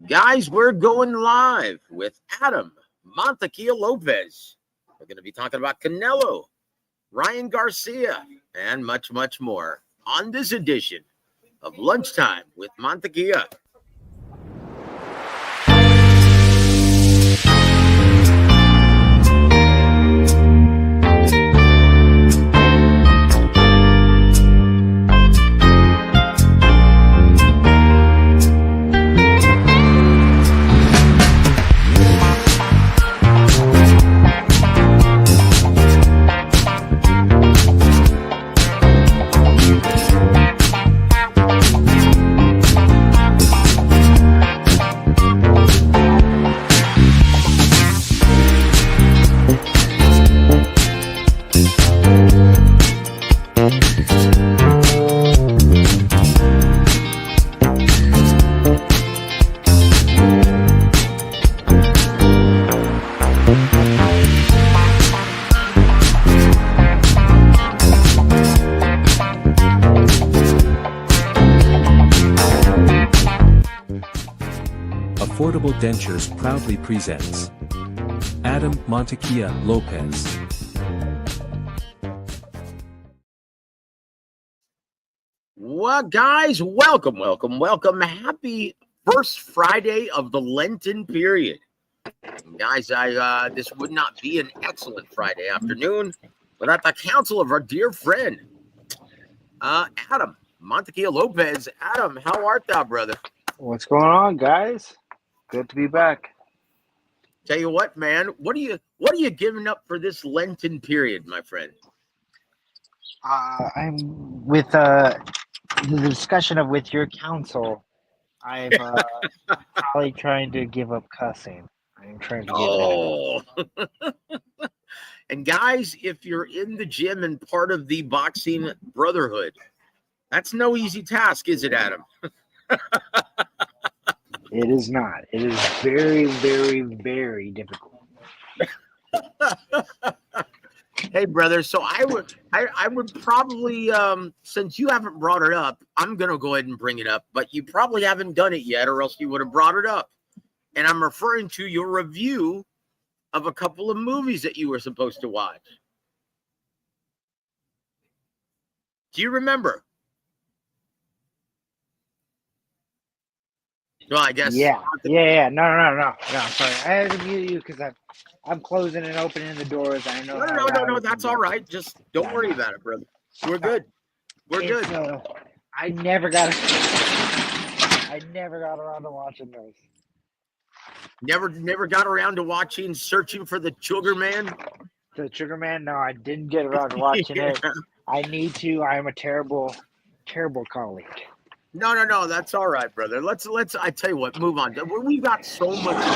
Guys, we're going live with Adam Montequilla-Lopez. We're going to be talking about Canelo, Ryan Garcia, and much, much more on this edition of Lunchtime with Montequilla. Affordable Dentures proudly presents Adam Montequilla-Lopez. Well, guys, welcome. Happy first Friday of the Lenten period. Guys, this would not be an excellent Friday afternoon without the counsel of our dear friend, Adam Montequilla-Lopez. Adam, how art thou, brother? What's going on, guys? Good to be back. Tell you what, man, what are you giving up for this Lenten period, my friend? I'm with the discussion of with your counsel. I'm probably trying to give up cussing. I'm trying to give it up. And guys, if you're in the gym and part of the boxing brotherhood, that's no easy task, is it, Adam? It is not. It is very, very, very difficult. Hey, brother. So I would probably, since you haven't brought it up, I'm gonna go ahead and bring it up. But you probably haven't done it yet, or else you would have brought it up. And I'm referring to your review of a couple of movies that you were supposed to watch. Do you remember? No, I guess. Yeah. No. Sorry, I had to mute you because I'm closing and opening the doors. I know. No. That's all right. Just don't worry about it, brother. We're good. We're good. I never got around to watching those. Never got around to watching Searching for the Sugar Man. The Sugar Man? No, I didn't get around to watching it. I need to. I'm a terrible colleague. No, that's all right, brother. Let's I tell you what, move on. We've got so much to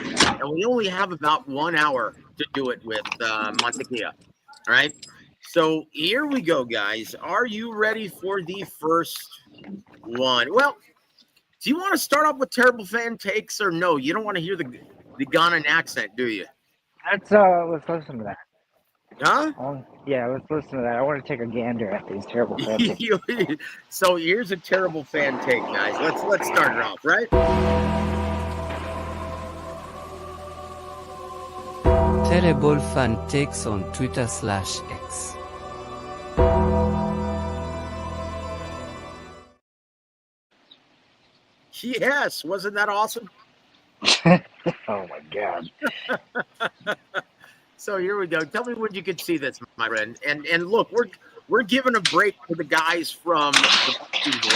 discuss, and we only have about 1 hour to do it with Montequilla. All right. So here we go, guys. Are you ready for the first one? Well, do you want to start off with terrible fan takes, or no? You don't want to hear the Ghanaian accent, do you? Let's listen to that. Huh? Yeah, let's listen to that. I want to take a gander at these terrible fan takes. So here's a terrible fan take, guys. Let's start it off, right? Terrible fan takes on Twitter/X. Yes, wasn't that awesome? Oh my God. So here we go. Tell me when you could see this, my friend. And look, we're giving a break to the guys from the boxing board.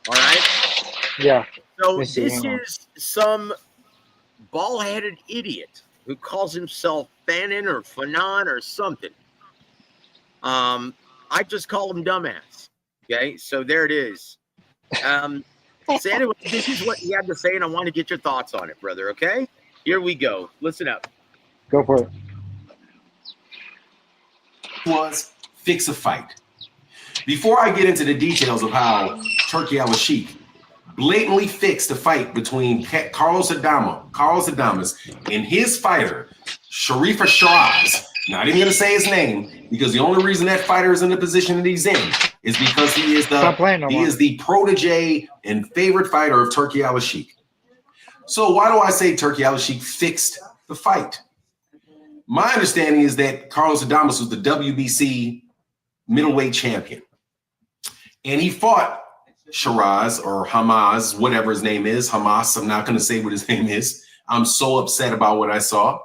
All right? Yeah. So this is some bald-headed idiot who calls himself Fanon or Fanon or something. I just call him dumbass. Okay, so there it is. So anyway, this is what he had to say, and I want to get your thoughts on it, brother. Okay? Here we go. Listen up. Go for it. Was fix a fight. Before I get into the details of how Turki Al-Sheikh blatantly fixed the fight between Carlos Adames and his fighter, Sharifa Shiraz, not even going to say his name, because the only reason that fighter is in the position that he's in is because he is the protege and favorite fighter of Turki Al-Sheikh. So why do I say Turkey Al-Sheikh fixed the fight? My understanding is that Carlos Adames was the WBC middleweight champion. And he fought Shiraz or Hamas, whatever his name is. Hamas, I'm not going to say what his name is. I'm so upset about what I saw.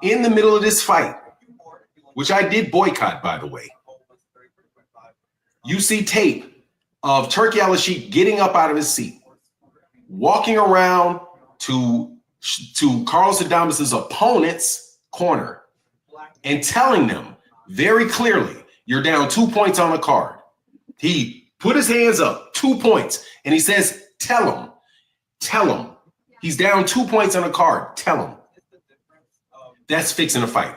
In the middle of this fight, which I did boycott, by the way, you see tape of Turkey Al-Sheikh getting up out of his seat, walking around to Carlos Adames' opponent's corner and telling them very clearly, you're down 2 points on the card. He put his hands up, 2 points, and he says, tell him. He's down 2 points on the card. Tell him. That's fixing a fight.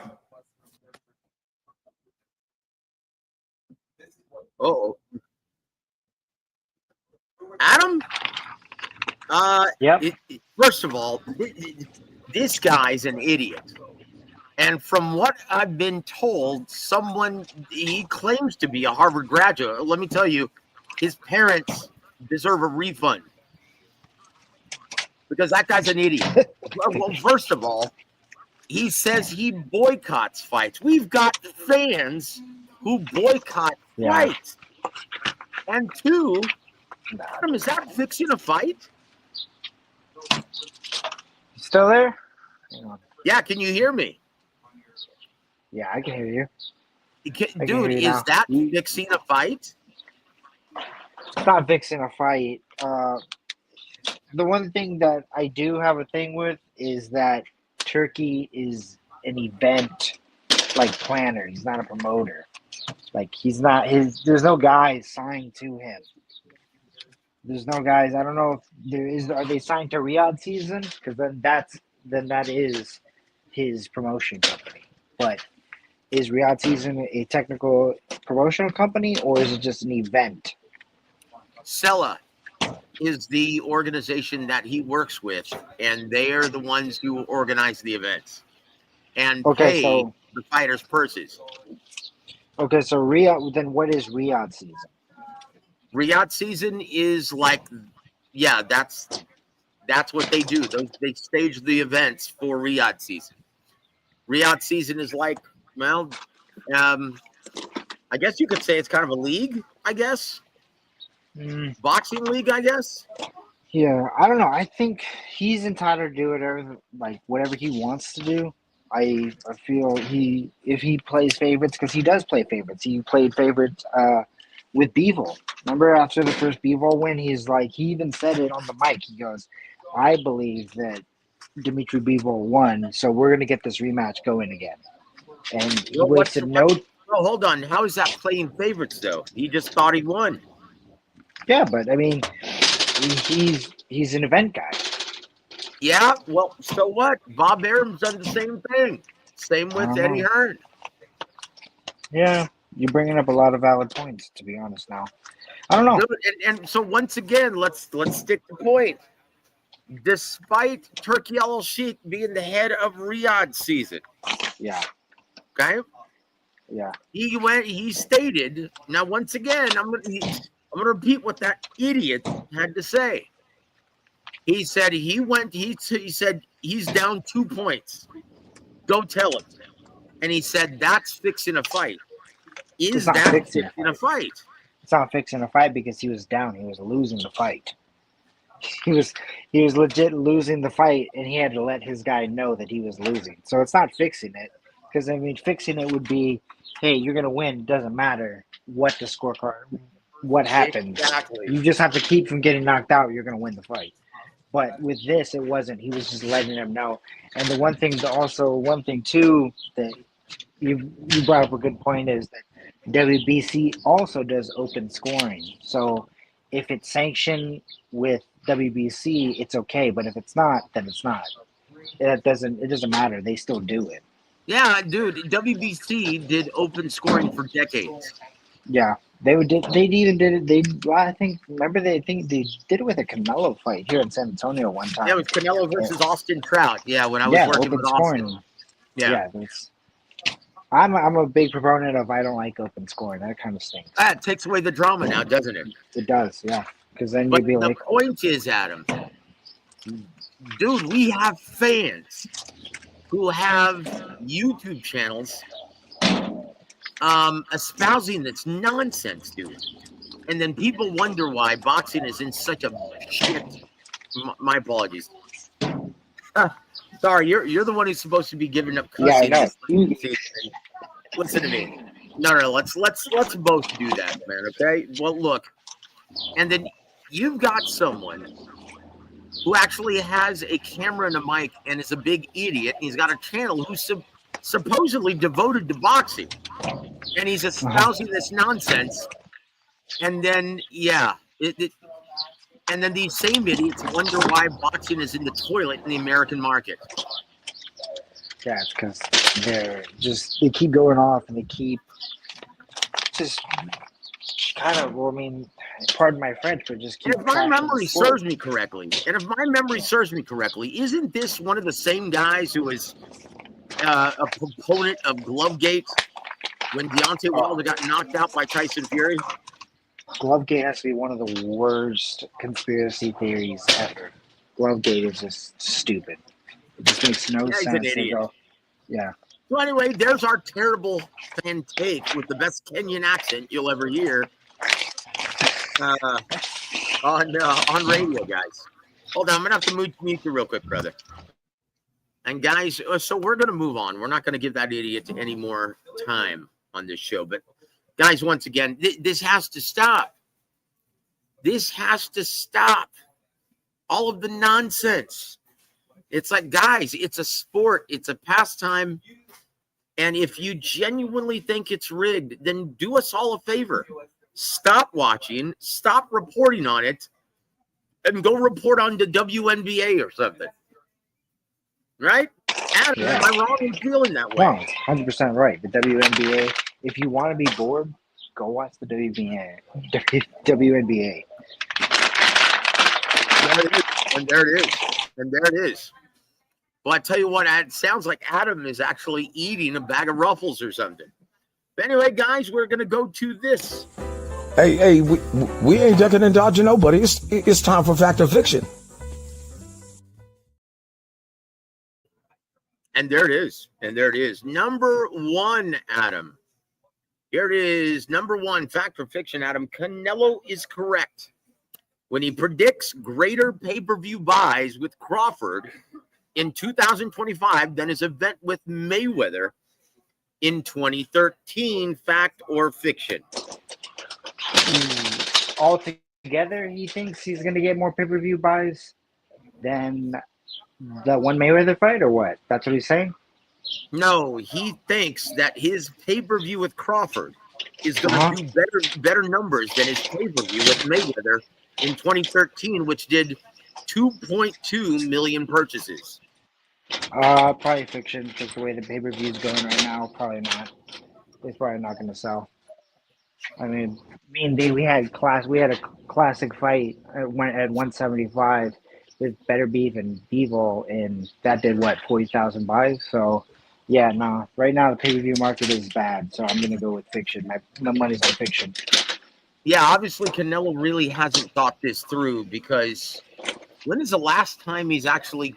Oh, Adam. Yep. First of all, this guy's an idiot. And from what I've been told, he claims to be a Harvard graduate. Let me tell you, his parents deserve a refund because that guy's an idiot. Well, first of all, he says he boycotts fights. We've got fans who boycott fights. And two, Adam, is that fixing a fight? Still there? Hang on. Yeah, can you hear me? Yeah, I can hear you. Dude, is that fixing a fight? It's not fixing a fight. The one thing that I do have a thing with is that Turkey is an event like planner. He's not a promoter. Like he's not there's no guys signed to him. There's no guys. I don't know if there is. Are they signed to Riyadh Season? Because then that is his promotion company. But is Riyadh Season a technical promotional company or is it just an event? Sella is the organization that he works with, and they are the ones who organize the events and pay the fighters' purses. Okay, so Riyadh. Then what is Riyadh Season? Riyadh Season is like, yeah, that's what they do. They stage the events for Riyadh Season. Riyadh Season is like, well, I guess you could say it's kind of a league, I guess. Boxing league, I guess. Yeah, I don't know. I think he's entitled to do whatever he wants to do. I feel if he plays favorites, because he does play favorites. He played favorites with Bivol. Remember after the first Bivol win, he even said it on the mic. He goes, I believe that Dimitri Bivol won, so we're going to get this rematch going again. And he wasted no... Oh, hold on. How is that playing favorites, though? He just thought he won. Yeah, but, I mean, he's an event guy. Yeah, well, so what? Bob Arum's done the same thing. Same with Eddie Hearn. Yeah, you're bringing up a lot of valid points, to be honest now. I don't know. Dude, and so once again, let's stick to the point. Despite Turkey Al-Sheikh being the head of Riyadh Season. Yeah. Okay? Yeah. He stated, now once again, I'm gonna repeat what that idiot had to say. He said he said he's down 2 points. Go tell him. And he said that's fixing a fight. Is that fixing a fight? It's not fixing a fight because he was down. He was losing the fight. He was legit losing the fight, and he had to let his guy know that he was losing. So it's not fixing it. Because, I mean, fixing it would be, hey, you're going to win. It doesn't matter what the scorecard, what happens. Exactly. You just have to keep from getting knocked out. You're going to win the fight. But with this, it wasn't. He was just letting him know. And the one thing, too, that you brought up a good point is that WBC also does open scoring. So if it's sanctioned with WBC, it's okay. But if it's not, then it's not. It doesn't matter. They still do it. Yeah, dude, WBC did open scoring for decades. Yeah, they even did it. I think they did it with a Canelo fight here in San Antonio one time. Yeah, it was Canelo versus Austin Trout. Yeah, when I was working with Austin. Scoring. Yeah. I'm a big proponent of I don't like open scoring. That kind of stinks. That takes away the drama now, doesn't it? It does, yeah. Because then you'd be like, the point is, Adam, Dude, we have fans who have YouTube channels espousing this nonsense, dude. And then people wonder why boxing is in such a shit. My apologies. Sorry, you're the one who's supposed to be giving up cussing. Yeah, I know. Listen to me. No, let's both do that, man. Okay. Well, look, and then you've got someone who actually has a camera and a mic and is a big idiot. And he's got a channel who's supposedly devoted to boxing, and he's espousing this nonsense. And then, and then these same idiots wonder why boxing is in the toilet in the American market. Yeah, it's because they keep going off and they keep just kind of, well, I mean, pardon my French, but just keep. And if my memory serves me correctly, isn't this one of the same guys who was a proponent of Glovegate when Deontay Wilder got knocked out by Tyson Fury? Glovegate has to be one of the worst conspiracy theories ever. Glovegate is just stupid. It just makes no sense. He's an idiot. Yeah. So anyway, there's our terrible fan take with the best Kenyan accent you'll ever hear on radio, guys. Hold on, I'm gonna have to mute you real quick, brother. And guys, so we're gonna move on. We're not gonna give that idiot any more time on this show, but guys, once again, this has to stop. This has to stop. All of the nonsense. It's like, guys, it's a sport. It's a pastime. And if you genuinely think it's rigged, then do us all a favor. Stop watching. Stop reporting on it. And go report on the WNBA or something. Right? Adam, am I wrong in feeling that way? No, 100% right. The WNBA, if you want to be bored, go watch the WNBA. And there it is. Well, I tell you what, it sounds like Adam is actually eating a bag of Ruffles or something. But anyway, guys, we're going to go to this. Hey, we ain't ducking and dodging nobody. It's time for Fact or Fiction. And there it is. Number one, Adam. Here it is. Number one, Fact or Fiction, Adam. Canelo is correct when he predicts greater pay-per-view buys with Crawford in 2025 than his event with Mayweather in 2013. Fact or fiction? Altogether, he thinks he's going to get more pay-per-view buys than the one Mayweather fight, or what? That's what he's saying? No, he thinks that his pay-per-view with Crawford is going to do better numbers than his pay-per-view with Mayweather in 2013, which did 2.2 million purchases. Probably fiction, just the way the pay-per-view is going right now. Probably not. It's probably not going to sell. I mean, we had a classic fight at 175 with Better Beef and Beevil, and that did 40,000 buys. So, yeah, no. Right now, the pay-per-view market is bad, so I'm going to go with fiction. My money's on fiction. Yeah, obviously, Canelo really hasn't thought this through, because when is the last time he's actually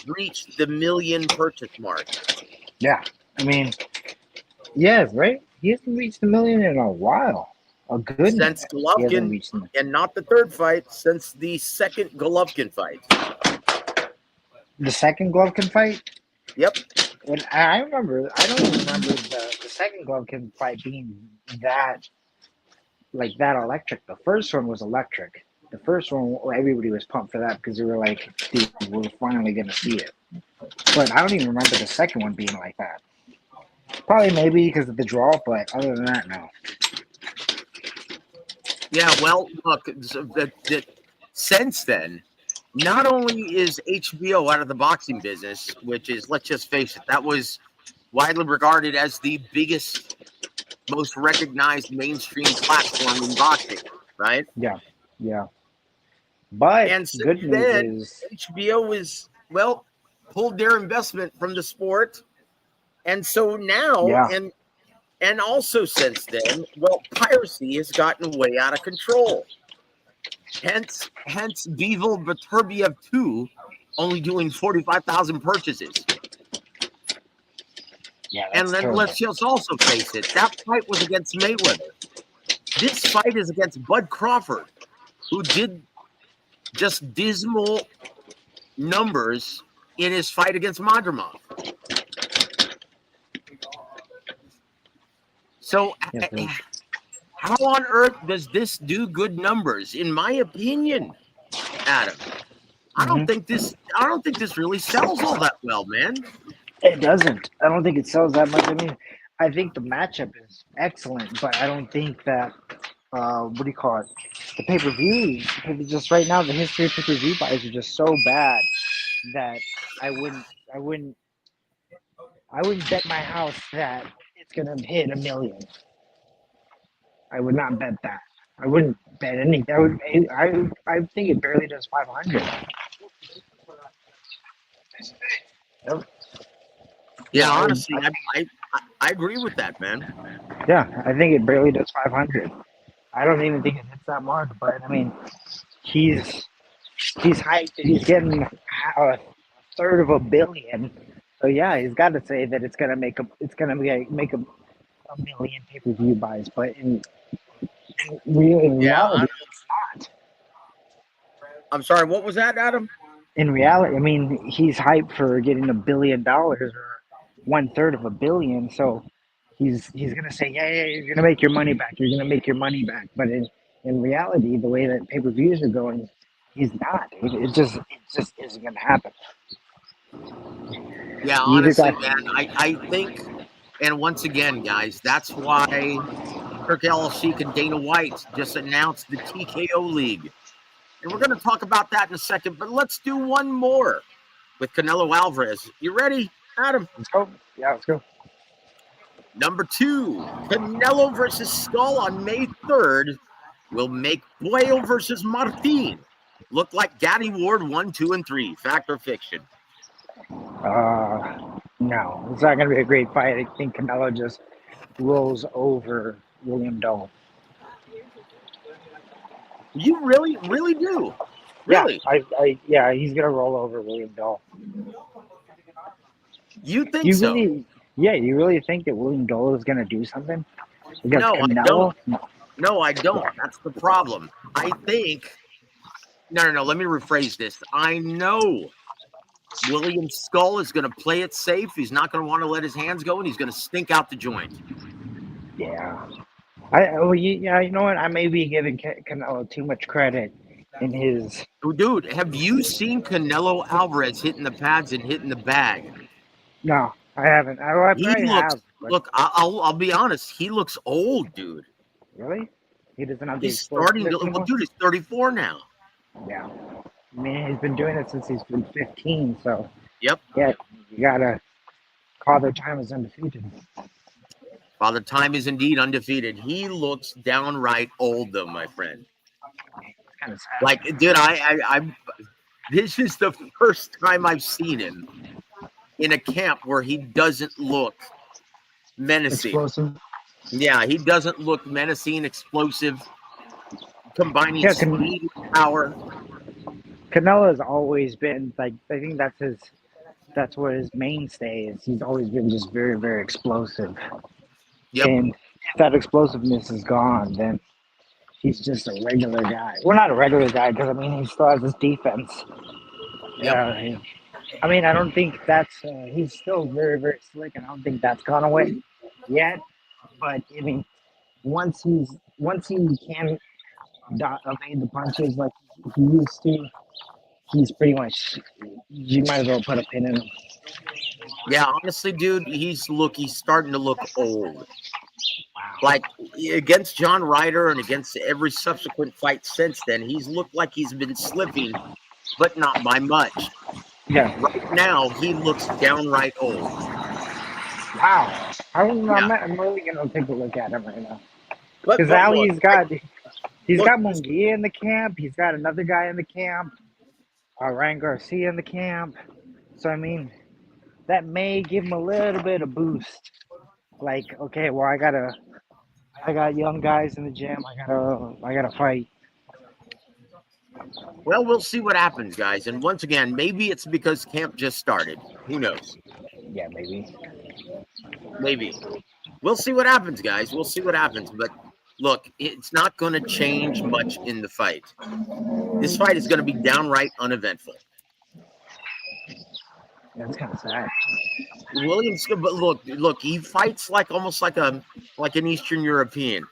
reached the million purchase mark? Yeah, I mean, yes, right? He hasn't reached the million in a while. Since Golovkin, and not the third fight, since the second Golovkin fight. The second Golovkin fight? Yep. And I don't remember the second Golovkin fight being that electric. The first one was electric. The first one, everybody was pumped for that because they were like, dude, we're finally going to see it. But I don't even remember the second one being like that. Probably maybe because of the draw, but other than that, no. Yeah, well, look, since then, not only is HBO out of the boxing business, which is, let's just face it, that was widely regarded as the biggest, most recognized mainstream platform in boxing, right? Yeah. But and good news is HBO is, pulled their investment from the sport. And so now, and also since then, piracy has gotten way out of control. Hence Bivol Beterbiev 2 only doing 45,000 purchases. Yeah, And that's then terrible. let's just also face it, that fight was against Mayweather. This fight is against Bud Crawford, who did just dismal numbers in his fight against Madrimov. So how on earth does this do good numbers? In my opinion, Adam, I don't think this really sells all that well, man. It doesn't. I don't think it sells that much. I mean, I think the matchup is excellent, but I don't think that what do you call it? The pay-per-view, just right now, the history of pay-per-view buys are just so bad that I wouldn't bet my house that it's gonna hit 1 million. I would not bet that. I wouldn't bet anything. I think it barely does 500. Yep. Yeah, I- honestly, I agree with that, man. Yeah, I think it barely does 500. I don't even think it hits that mark, but I mean, he's hyped and he's getting a third of $1 billion. So yeah, he's got to say that it's gonna make a million pay-per-view buys, but in reality, it's not. I'm sorry, what was that, Adam? In reality, I mean, he's hyped for getting $1 billion or 1/3 of $1 billion. So he's gonna say, yeah, you're gonna make your money back. You're gonna make your money back. But in reality, the way that pay-per-views are going, he's not. It just isn't gonna happen. Yeah, You either honestly, got man, I think, and once again, guys, that's why Turk Al-Sheikh and Dana White just announced the TKO League. And we're going to talk about that in a second, but let's do one more with Canelo Alvarez. You ready, Adam? let's go. Yeah, let's go. Number 2, Canelo versus Skull on May 3rd will make Boyle versus Martin look like Gaddy Ward 1, 2, and 3. Fact or fiction? No, it's not gonna be a great fight. I think Canelo just rolls over William Doe. You really do? Really? Yeah, he's gonna roll over William Doe. You think so? You really think that William Doe is gonna do something against No, Canelo? I don't. No, I don't. That's the problem. I think. No. Let me rephrase this. I know William Skull is going to play it safe. He's not going to want to let his hands go, and he's going to stink out the joint. Yeah. You know what? I may be giving Canelo too much credit in his. Dude, have you seen Canelo Alvarez hitting the pads and hitting the bag? No, I haven't. I He probably looks. have. But Look, I'll be honest. He looks old, dude. really? He doesn't have the He's starting to. explosiveness Well, anymore? dude, he's 34 now. Yeah. I mean, he's been doing it since he's been 15, so. Yep. Yeah, you gotta call their time as undefeated. Father Time is indeed undefeated. He looks downright old, though, my friend. It's kind of sad. Like, dude, I this is the first time I've seen him in a camp where he doesn't look menacing. Explosive. Yeah, he doesn't look menacing, explosive, combining speed with power. Canelo has always been like, I think that's what his mainstay is. He's always been just very, very explosive. Yep. And if that explosiveness is gone, then he's just a regular guy. Well, not a regular guy, because I mean, he still has his defense. Yep. Yeah. I mean, I don't think that's. He's still very, very slick, and I don't think that's gone away yet. But I mean, once he can evade the punches like he used to, he's pretty much. You might as well put a pin in him. Yeah, honestly, dude, he's starting to look old. Like against John Ryder and against every subsequent fight since then, he's looked like he's been slipping, but not by much. Yeah. Right now, he looks downright old. Wow. I'm really gonna take a look at him right now. But Because now look, he's got Munguia in the camp. He's got another guy in the camp. Ryan Garcia in the camp. So I mean, that may give him a little bit of boost. Like, okay, well, I got young guys in the gym. I gotta fight. Well, we'll see what happens, guys. And once again, maybe it's because camp just started. Who knows? Yeah, maybe. Maybe. We'll see what happens, guys. We'll see what happens. But look, it's not going to change much in the fight. This fight is going to be downright uneventful. That's kind of sad. Williams, but look, he fights like almost like an Eastern European,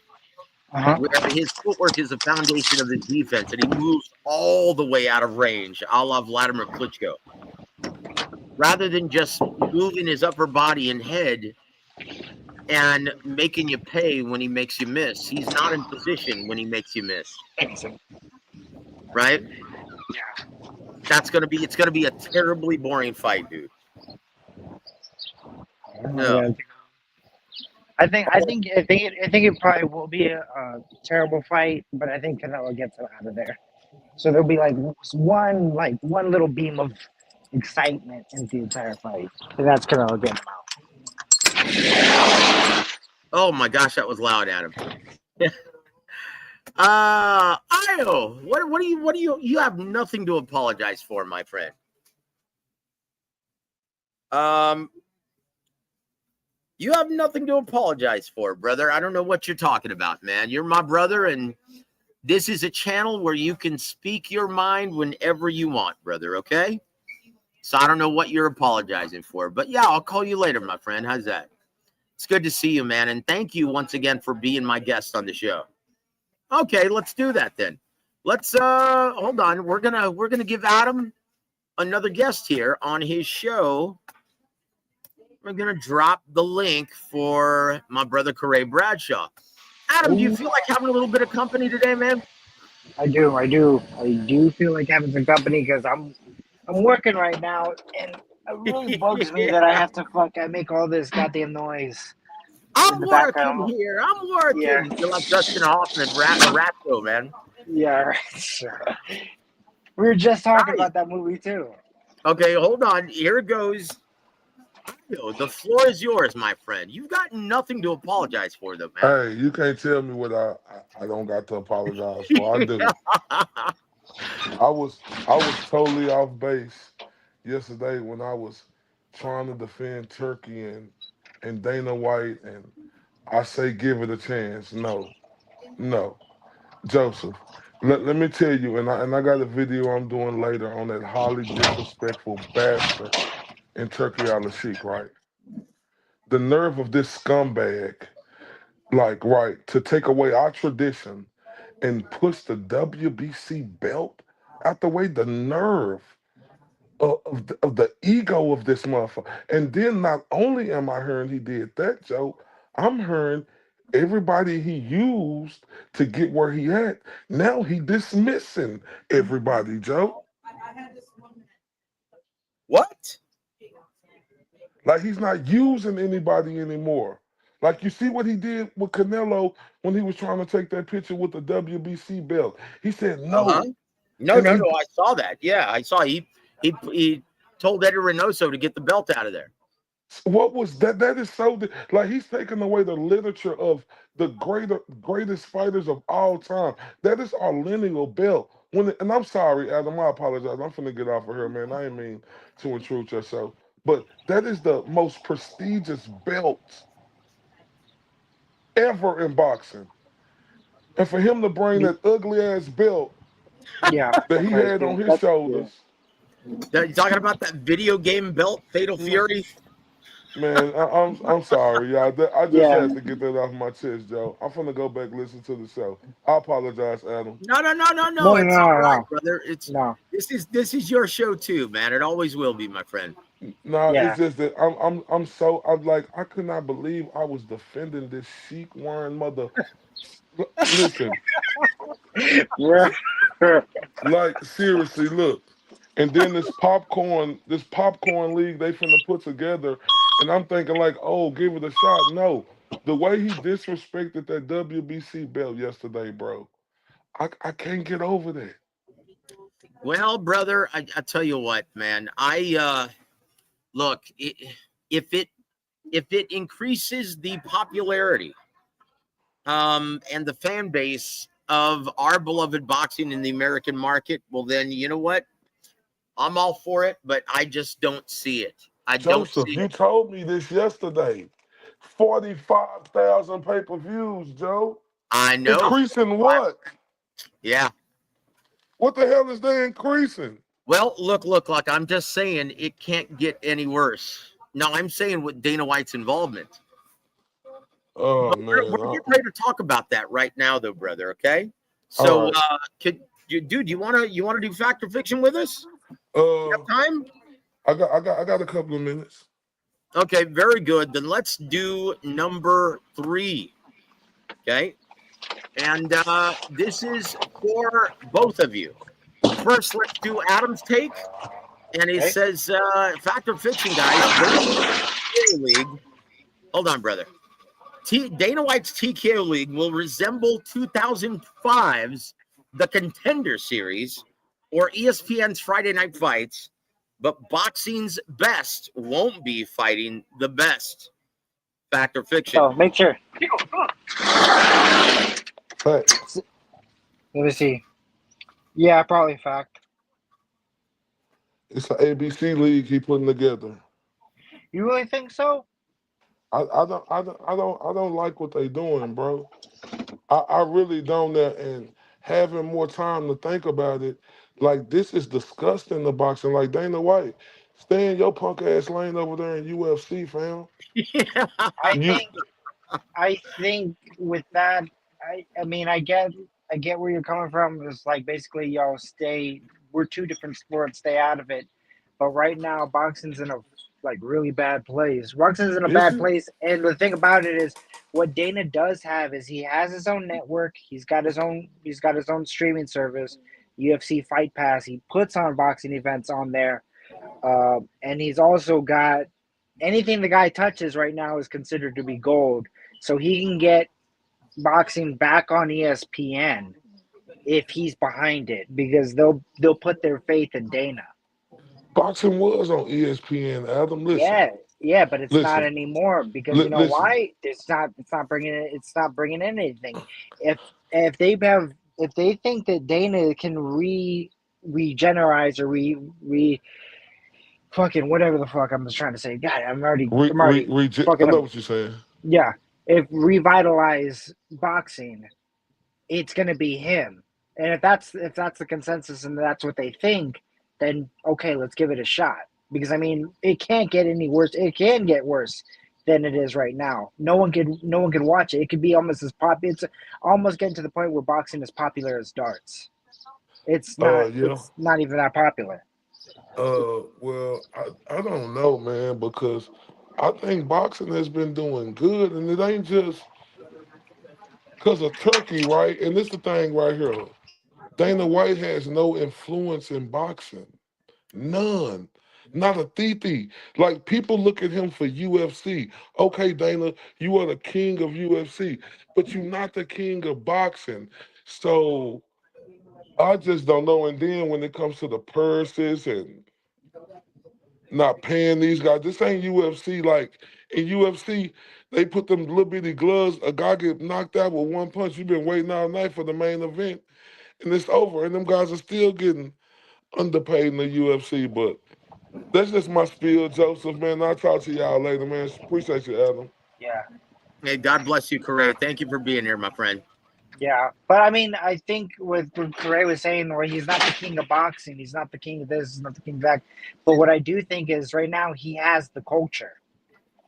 where his footwork is the foundation of his defense, and he moves all the way out of range, a la Vladimir Klitschko. Rather than just moving his upper body and head and making you pay when he makes you miss, he's not in position when he makes you miss. Right? Yeah. It's gonna be a terribly boring fight, dude. No. I think it probably will be a terrible fight, but I think Canelo gets him out of there. So there'll be like one little beam of excitement in the entire fight, and that's Canelo getting him out. Oh my gosh, that was loud, Adam. Io, what do you have nothing to apologize for, my friend. You have nothing to apologize for, brother. I don't know what you're talking about, man. You're my brother, and this is a channel where you can speak your mind whenever you want, brother, okay? So I don't know what you're apologizing for, but yeah, I'll call you later, my friend. How's that? It's good to see you, man, and thank you once again for being my guest on the show. Okay, let's do that then. Let's hold on. We're gonna give Adam another guest here on his show. We're gonna drop the link for my brother Corey Bradshaw. Adam, do you feel like having a little bit of company today, man? I do feel like having some company because I'm working right now, and it really bugs me that I have to make all this goddamn noise. I'm working here. I'm working. Yeah. You're like Dustin Hoffman, Ratko, man. Yeah, we were just talking about that movie too. Okay, hold on. Here it goes. The floor is yours, my friend. You've got nothing to apologize for, though, man. Hey, you can't tell me what I don't got to apologize for. I do. I was totally off base yesterday when I was trying to defend Turkey and Dana White, and I say give it a chance. No, Joseph. Let me tell you, and I got a video I'm doing later on that highly disrespectful bastard in Turkey al-Sheikh, right? The nerve of this scumbag, like, right, to take away our tradition and push the WBC belt out the way, the nerve of the ego of this motherfucker. And then not only am I hearing he did that, Joe, I'm hearing everybody he used to get where he at, now he dismissing everybody, Joe. What? Like he's not using anybody anymore. Like you see what he did with Canelo when he was trying to take that picture with the WBC belt. He said no. No. I saw that. Yeah, I saw he told Eddie Reynoso to get the belt out of there. What was that? That is so like he's taking away the literature of the greatest fighters of all time. That is our lineal belt. And I'm sorry, Adam, I apologize. I'm finna get off of here, man. I didn't mean to intrude yourself. But that is the most prestigious belt ever in boxing. And for him to bring that ugly ass belt that he had on his shoulders. You talking about that video game belt, Fatal Fury? Man, I'm sorry, y'all. I just had to get that off my chest, Joe. I'm finna go back and listen to the show. I apologize, Adam. No. It's all right, brother. This is your show too, man. It always will be, my friend. No, it's just that I'm like I could not believe I was defending this chic wearing mother. Listen, like seriously, look. And then this popcorn league they finna put together, and I'm thinking like, oh, give it a shot. No, the way he disrespected that WBC belt yesterday, bro, I can't get over that. Well, brother, I tell you what, man. Look, if it increases the popularity, and the fan base of our beloved boxing in the American market, well, then you know what? I'm all for it, but I just don't see it. I don't Joseph, see you it. told me this yesterday. 45,000 pay-per-views, Joe. I know. Increasing what? Yeah. What the hell is they increasing? Well, look, like I'm just saying it can't get any worse. Now, I'm saying with Dana White's involvement. Oh But we're man. getting ready to talk about that right now, though, brother. Okay. All So, right. dude, you wanna do fact or fiction with us? You Uh, have time? I got a couple of minutes. Okay, very good. Then let's do number 3. Okay, and this is for both of you. First, let's do Adam's take, and he says, "Fact or fiction, guys? TKO League. Hold on, brother. Dana White's TKO League will resemble 2005's The Contender Series or ESPN's Friday Night Fights, but boxing's best won't be fighting the best. Fact or fiction?" So make sure. Fact. Let me see. Yeah, probably fact. It's an ABC league he putting together. You really think so? I don't like what they doing, bro. I really don't. And having more time to think about it, like this is disgusting. The boxing, like Dana White, stay in your punk ass lane over there in UFC, fam. Yeah. I You think I think with that, I mean I get where you're coming from. It's like basically y'all stay. We're two different sports. Stay out of it. But right now, boxing's in a like really bad place. Boxing's in a is bad it? place, and the thing about it is, what Dana does have is he has his own network. He's got his own streaming service, UFC Fight Pass. He puts on boxing events on there, and he's also got anything the guy touches right now is considered to be gold. So he can get boxing back on ESPN if he's behind it because they'll put their faith in Dana. Boxing was on ESPN. Adam, listen, Yeah, but it's not listen, anymore because you know listen. why? It's not bringing in anything. If they have if they think that Dana can regenerate or re fucking whatever the fuck I'm just trying to say. God, I'm already I fucking up. know what you're saying. Yeah, if revitalize boxing, it's gonna be him. And if that's the consensus and that's what they think, then okay, let's give it a shot. Because I mean, it can't get any worse. It can get worse than it is right now. No one can watch it. It could be almost as pop. It's almost getting to the point where boxing is popular as darts. Yeah. It's not even that popular. Well, I don't know, man, because I think boxing has been doing good, and it ain't just because of Turkey, right? And this the thing right here. Dana White has no influence in boxing. None. Not a titi. Like people look at him for UFC. Okay, Dana, you are the king of UFC, but you're not the king of boxing. So I just don't know. And then when it comes to the purses and not paying these guys, this ain't UFC. Like in UFC, they put them little bitty gloves. A guy get knocked out with one punch. You've been waiting all night for the main event, and it's over. And them guys are still getting underpaid in the UFC. But that's just my spiel, Joseph, man. I'll talk to y'all later, man. Appreciate you, Adam. Yeah. Hey, God bless you, Correa. Thank you for being here, my friend. Yeah, but I mean, I think with what Correa was saying, where he's not the king of boxing, he's not the king of this, he's not the king of that. But what I do think is right now he has the culture.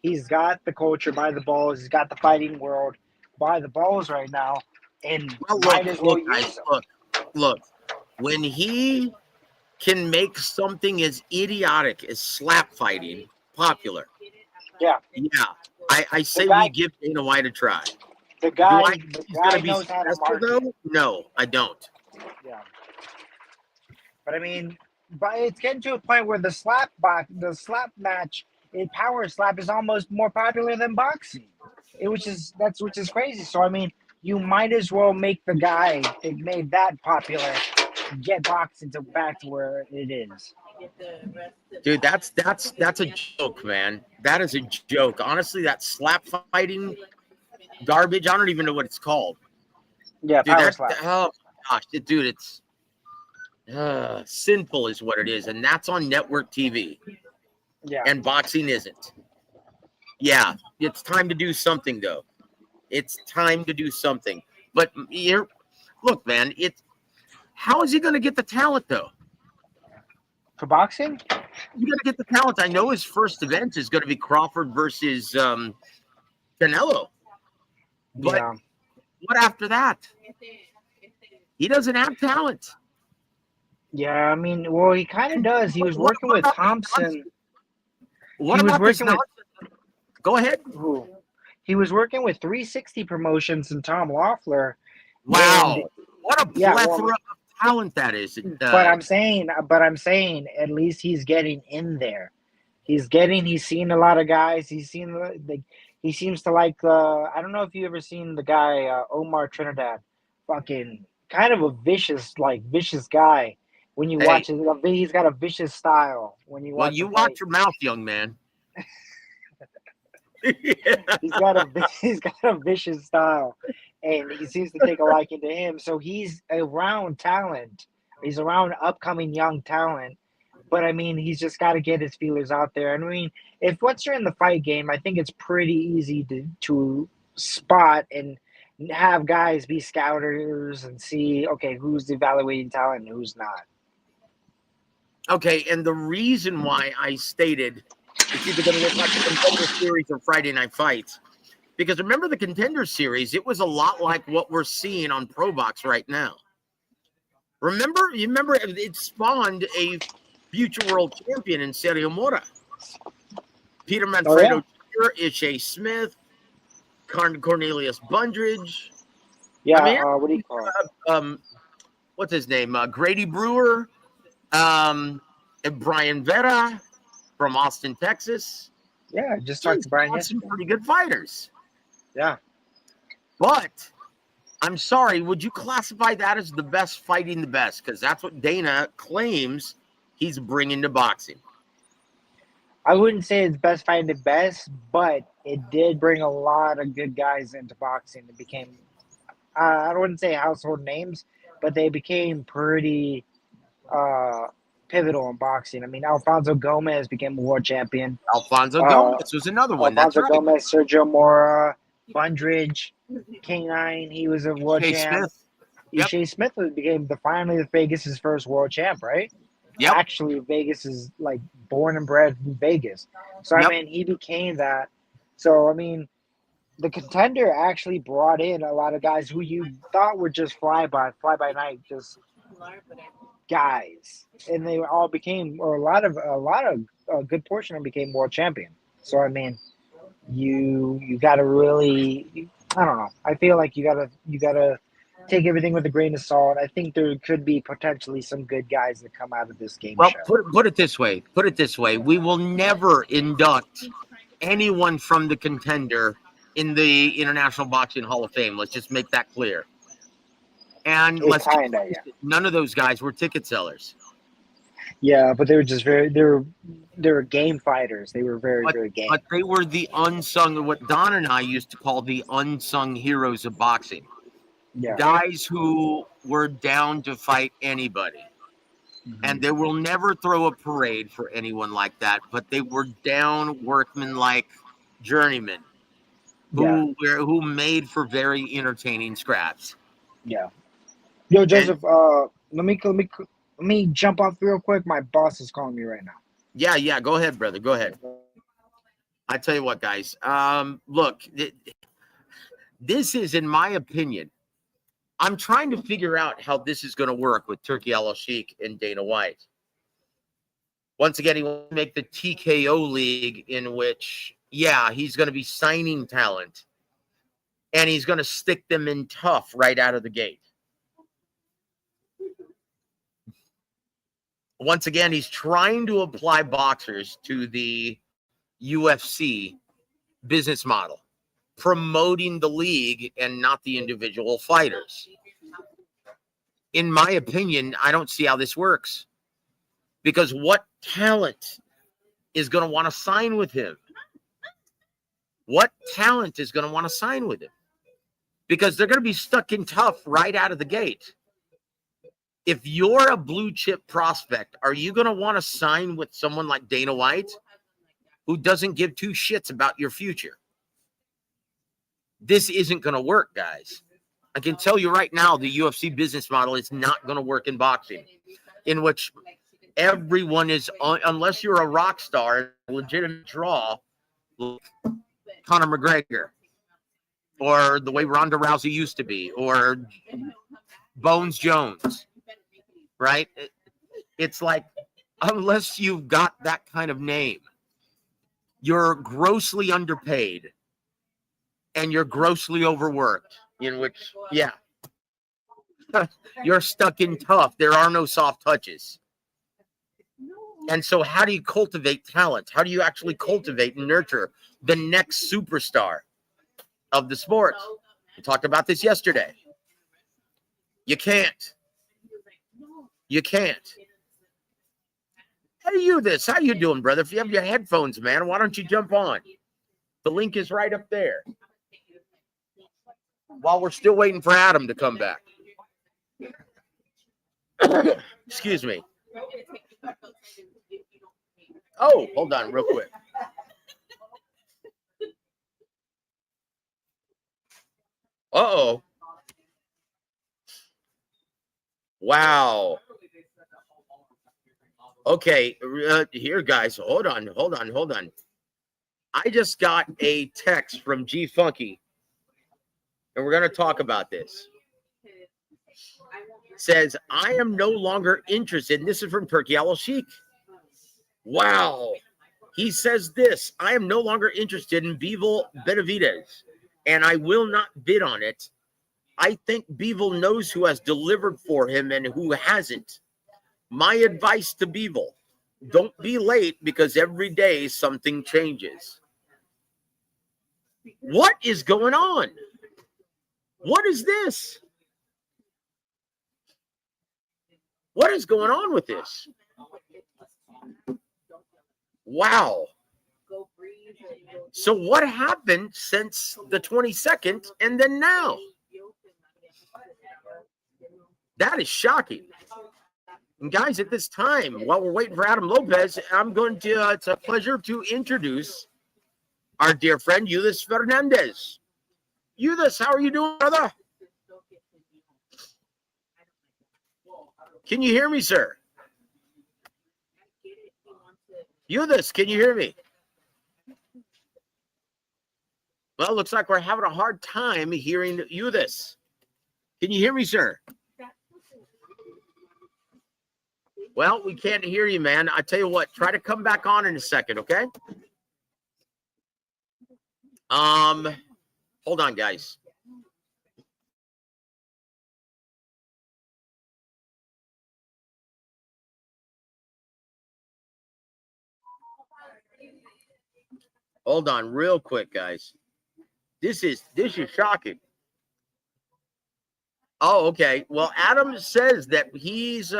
He's got the culture by the balls. He's got the fighting world by the balls right now, and Well, might as well look, guys, use them. look. When he can make something as idiotic as slap fighting popular, Yeah, yeah, I say guy- we give Dana White a try. the Do I guy think he's going to be knows how to successful, market. though? No, I don't. Yeah, but I mean, but it's getting to a point where the slap match, in power slap is almost more popular than boxing. Which is crazy. So I mean, you might as well make the guy that made that popular get boxing back to where it is. Dude, that's a joke, man. That is a joke. Honestly, that slap fighting garbage, I don't even know what it's called. Yeah, Dude, power that slap. oh gosh, dude, it's sinful is what it is, and that's on network TV, Yeah. and boxing isn't. Yeah, it's time to do something though. It's time to do something. But here, look, man, how is he going to get the talent though? For boxing? You got to get the talent. I know his first event is going to be Crawford versus Canelo, but Yeah. what after that? He doesn't have talent. Yeah, I mean, well, he kind of does. He was working with about Thompson. What He was about this working with nonsense? Go ahead. who? He was working with 360 Promotions and Tom Loeffler. Wow, And what a yeah, plethora well, of talent that is. but I'm saying, at least he's getting in there. He's seen a lot of guys. He's seen he seems to like. I don't know if you ever seen the guy Omar Trinidad, fucking kind of a vicious guy. When you watch it, he's got a vicious style. When you well, watch you him watch fight, your mouth, young man. he's got a vicious style, and he seems to take a liking to him. So he's around talent. He's around upcoming young talent. But I mean, he's just got to get his feelers out there. And I mean, if once you're in the fight game, I think it's pretty easy to spot and have guys be scouters and see, okay, who's evaluating talent and who's not. Okay, and the reason why I stated it's either going to look like the Contender Series or Friday Night Fights, because remember the Contender Series, it was a lot like what we're seeing on Pro Box right now. You remember it spawned a future world champion in Sergio Mora. Peter Manfredo Jr., Ishe Smith, Cornelius Bundridge. Yeah, I mean, what do you call it? What's his name? Grady Brewer, and Brian Vera from Austin, Texas. Yeah, just talked to Brian yesterday. Some pretty good fighters. Yeah. But I'm sorry, would you classify that as the best fighting the best? Because that's what Dana claims he's bringing to boxing. I wouldn't say it's best fighting the best, but it did bring a lot of good guys into boxing. It became, I wouldn't say household names, but they became pretty pivotal in boxing. I mean, Alfonso Gomez became a world champion. Alfonso Gomez was another one. Alfonso That's right. Gomez, Sergio Mora, Bundridge, K9, he was a world champ. Ishe Smith became finally Vegas' first world champ, right? Yep. Actually, Vegas is like born and bred in Vegas. So, I mean, he became that. So, I mean, the Contender actually brought in a lot of guys who you thought were just fly by night, just guys. And they all became, or a lot of a good portion of them became world champion. So, I mean, you got to really, I don't know. I feel like you got to take everything with a grain of salt. I think there could be potentially some good guys that come out of this game show. Put it this way. We will never induct anyone from the Contender in the International Boxing Hall of Fame. Let's just make that clear. And none of those guys were ticket sellers. Yeah, but they were just they were game fighters. They were very game. But they were the unsung, what Don and I used to call the unsung heroes of boxing. Yeah. Guys who were down to fight anybody. Mm-hmm. And they will never throw a parade for anyone like that, but they were down workman-like journeymen who made for very entertaining scraps. Yeah. Yo, Joseph, let me jump off real quick. My boss is calling me right now. Yeah, go ahead, brother. Go ahead. I tell you what, guys. Look, this is, in my opinion, I'm trying to figure out how this is going to work with Turki Al-Sheikh and Dana White. Once again, he wants to make the TKO league in which, he's going to be signing talent, and he's going to stick them in tough right out of the gate. Once again, he's trying to apply boxers to the UFC business model, promoting the league and not the individual fighters. In my opinion, I don't see how this works, because what talent is going to want to sign with him? What talent is going to want to sign with him? because they're going to be stuck in tough right out of the gate. If you're a blue chip prospect, are you going to want to sign with someone like Dana White, who doesn't give two shits about your future? This isn't going to work, guys. I can tell you right now, the UFC business model is not going to work in boxing, in which everyone is, unless you're a rock star, a legitimate draw, like Conor McGregor, or the way Ronda Rousey used to be, or Bones Jones, right? It's like, unless you've got that kind of name, you're grossly underpaid and you're grossly overworked, in which, yeah, you're stuck in tough. There are no soft touches. And so how do you cultivate talent? How do you actually cultivate and nurture the next superstar of the sport? We talked about this yesterday. You can't. You can't. Hey, you this. How you doing, brother? If you have your headphones, man, why don't you jump on? The link is right up there. While we're still waiting for Adam to come back. Excuse me. Oh, hold on real quick. Uh-oh. Wow. Okay, here, guys. Hold on. I just got a text from G Funky, and we're going to talk about this. It says, I am no longer interested. And this is from Turkey Al-Sheikh. Wow. He says this, I am no longer interested in Bivol Benavidez, and I will not bid on it. I think Bivol knows who has delivered for him and who hasn't. My advice to Bivol, don't be late because every day something changes. What is going on? What is this? What is going on with this? Wow. So what happened since the 22nd and then now? That is shocking. And guys, at this time, while we're waiting for Adam Lopez, I'm going to, it's a pleasure to introduce our dear friend, Ulyss Fernandez. Ulyss, how are you doing, brother? Can you hear me, sir? Ulyss, can you hear me? Well, it looks like we're having a hard time hearing Ulyss. Can you hear me, sir? Well, we can't hear you, man. I tell you what, try to come back on in a second, okay? Hold on, guys. Hold on real quick, guys. This is shocking. Oh, okay. Well, Adam says that he's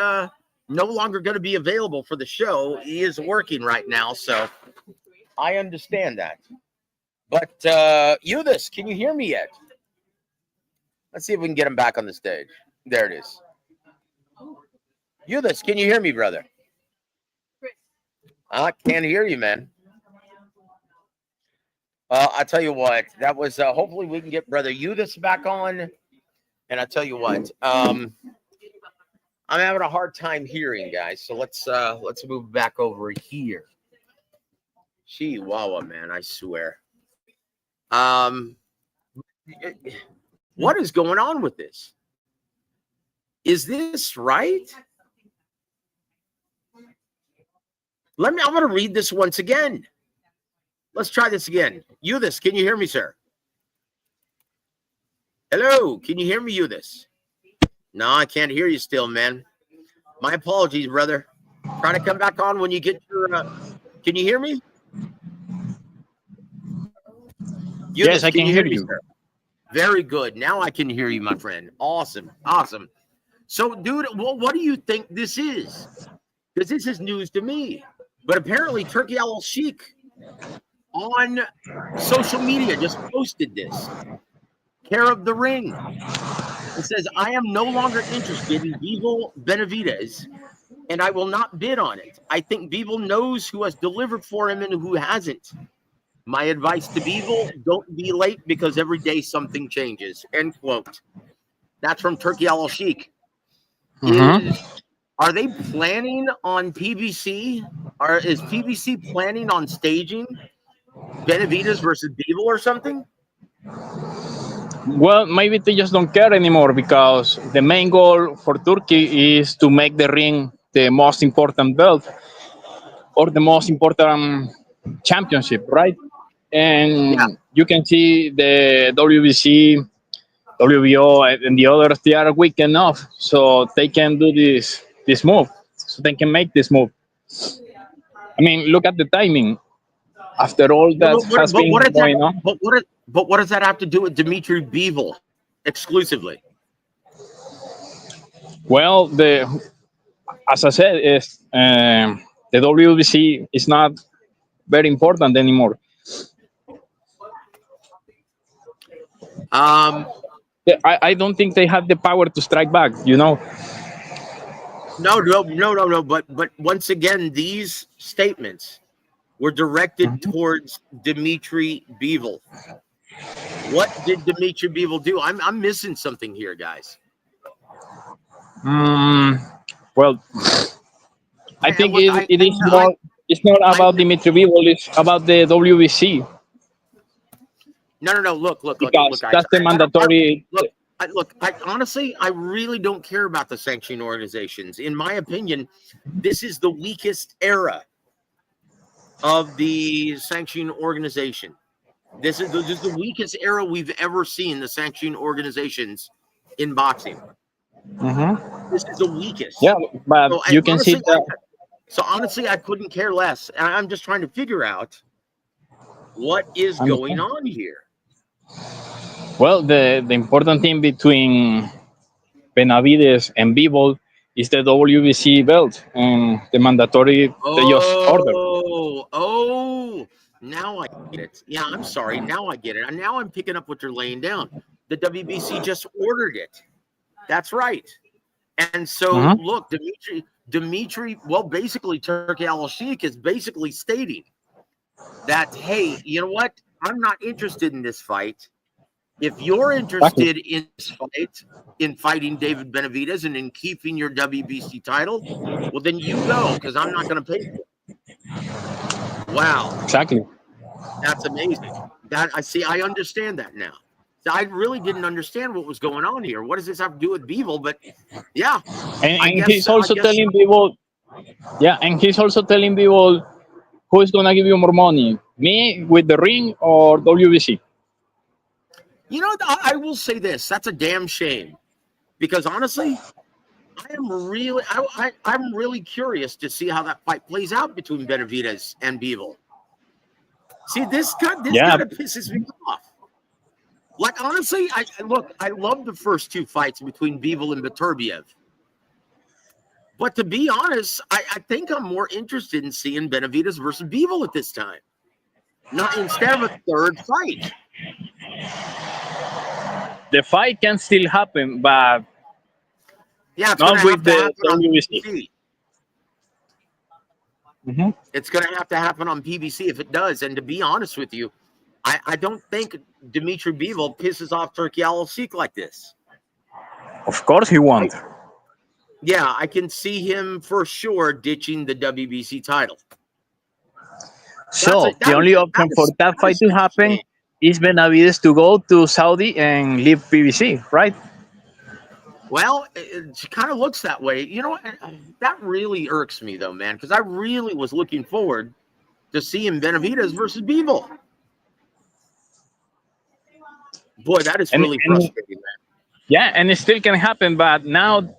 no longer going to be available for the show. He is working right now, so I understand that. But Ulyss, can you hear me yet? Let's see if we can get him back on the stage. There it is. Ulyss, can you hear me, brother? I can't hear you, man. I tell you what, that was hopefully we can get brother Ulyss back on. And I tell you what, I'm having a hard time hearing, guys. So let's move back over here. Chihuahua, man, I swear. What is going on with this? Is this right? I'm going to read this once again. Let's try this again. Ulyss, can you hear me, sir? Hello, can you hear me, Ulyss? No, I can't hear you still, man. My apologies, brother. Try to come back on when you get your... can you hear me? Ulyss, yes, I can hear you. Sir? Very good. Now I can hear you, my friend. Awesome. Awesome. So, dude, well, what do you think this is? Because this is news to me. But apparently, Turkey Al-Sheikh on social media just posted this. care of the ring. It says, I am no longer interested in Bivol Benavidez, and I will not bid on it. I think Bivol knows who has delivered for him and who hasn't. My advice to Bivol, don't be late because every day something changes. End quote. That's from Turkey Al-Sheikh. Are they planning on PBC? Is PBC planning on staging Benavidez versus Bivol or something? Well, maybe they just don't care anymore because the main goal for Turkey is to make the ring the most important belt or the most important championship, right? Yeah. And you can see the WBC, WBO, and the others, they are weak enough so they can do this move. So they can make this move. I mean, look at the timing. After all that has been going on. But what does that have to do with Dimitri Bivol exclusively? Well, as I said, is the WBC is not very important anymore. I don't think they have the power to strike back. You know. No. But once again, these statements were directed towards Dimitri Bivol. What did Dimitri Bivol do? I'm missing something here, guys. Well, I think it is more. It's not about Dimitri Bivol. It's about the WBC. No. Look, because guys. That's the mandatory. Honestly, I really don't care about the sanctioning organizations. In my opinion, this is the weakest era of the sanctioning organization. This is the weakest era we've ever seen the sanctioning organizations in boxing. This is the weakest. Yeah, but so, you can see that. So honestly, I couldn't care less. And I'm just trying to figure out what is going on here. Well, the important thing between Benavidez and Bivol is the WBC belt and the mandatory they just ordered. Oh, now I get it. Yeah, I'm sorry. Now I get it. And now I'm picking up what you're laying down. The WBC just ordered it. That's right. And so, look, Dimitri, well, basically, Turkey Al-Sheikh is basically stating that, hey, you know what? I'm not interested in this fight. If you're interested in this fight, in fighting David Benavidez and in keeping your WBC title, well, then you go, because I'm not going to pay for it. Wow. Exactly. That's amazing. I understand that now. I really didn't understand what was going on here. What does this have to do with Bivol? But yeah. And he's also telling Bivol, and he's also telling Bivol, who is going to give you more money? Me with the ring or WBC? You know, I will say this. That's a damn shame. Because honestly, I'm really curious to see how that fight plays out between Benavidez and Bivol. See, this kind of pisses me off. Like, honestly, I love the first two fights between Bivol and Beterbiev. But to be honest, I think I'm more interested in seeing Benavidez versus Bivol at this time. Not instead of a third fight. The fight can still happen, but yeah, it's not with the WBC. It's going to have to happen on PBC if it does. And to be honest with you, I don't think Dimitri Bivol pisses off Turkey Al-Sheikh like this. Of course he won't. Yeah, I can see him for sure ditching the WBC title. So the only option for that fight to happen is Benavidez to go to Saudi and leave PBC, right? Well, it kind of looks that way. You know, that really irks me, though, man, because I really was looking forward to seeing Benavidez versus Bivol. Boy, that is really frustrating, man. Yeah, and it still can happen, but now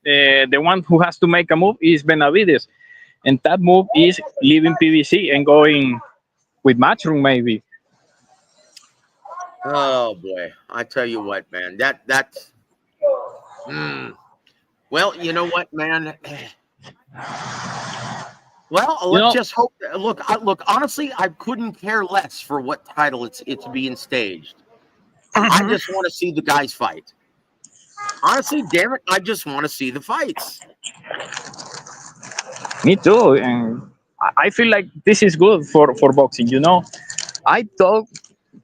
the one who has to make a move is Benavidez. And that move is leaving PBC and going with Matchroom, maybe. Oh, boy. I tell you what, man. That's... Well, you know what, man? Well, let's just hope... Look, honestly, I couldn't care less for what title it's being staged. I just want to see the guys fight. Honestly, damn it, I just want to see the fights. Me too, and I feel like this is good for boxing. I thought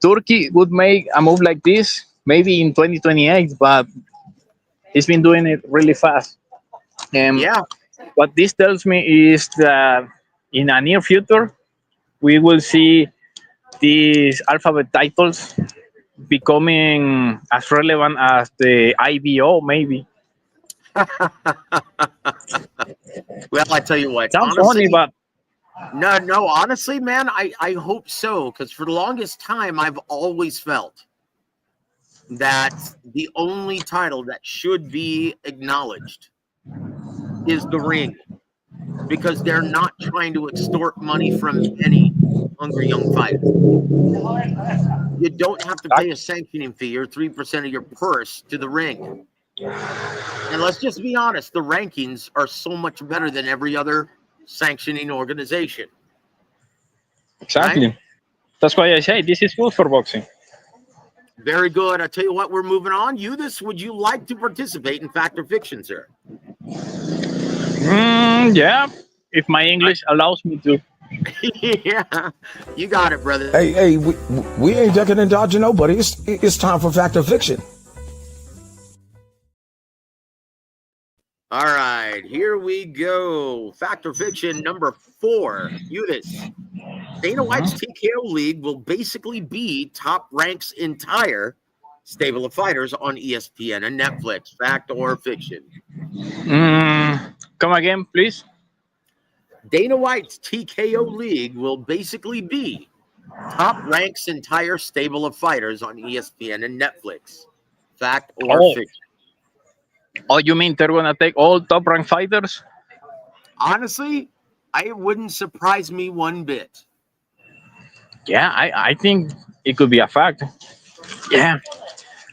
Turkey would make a move like this maybe in 2028, but he's been doing it really fast. And Yeah, what this tells me is that in a near future, we will see these alphabet titles becoming as relevant as the IBO, maybe. well, I tell you what, Sounds funny, honestly, but no, honestly, man, I hope so, because for the longest time, I've always felt that the only title that should be acknowledged is the ring, because they're not trying to extort money from any hungry young fighter. You don't have to pay a sanctioning fee or 3% of your purse to the ring. And let's just be honest, the rankings are so much better than every other sanctioning organization, right? exactly. That's why I say this is good for boxing. Very good. I tell you what, we're moving on. Eunice, would you like to participate in Fact or Fiction, sir? Yeah, if my English allows me to. Yeah, you got it, brother. Hey, we ain't ducking and dodging nobody. It's time for Fact or Fiction. All right, here we go. Fact or Fiction number 4. Eunice. Dana White's TKO League will basically be Top Rank's entire stable of fighters on ESPN and Netflix. Fact or fiction? Come again, please. Dana White's TKO League will basically be Top Rank's entire stable of fighters on ESPN and Netflix. Fact or Oh, fiction? you mean they're gonna take all top ranked fighters? Honestly, it wouldn't surprise me one bit. Yeah, I think it could be a fact. Yeah,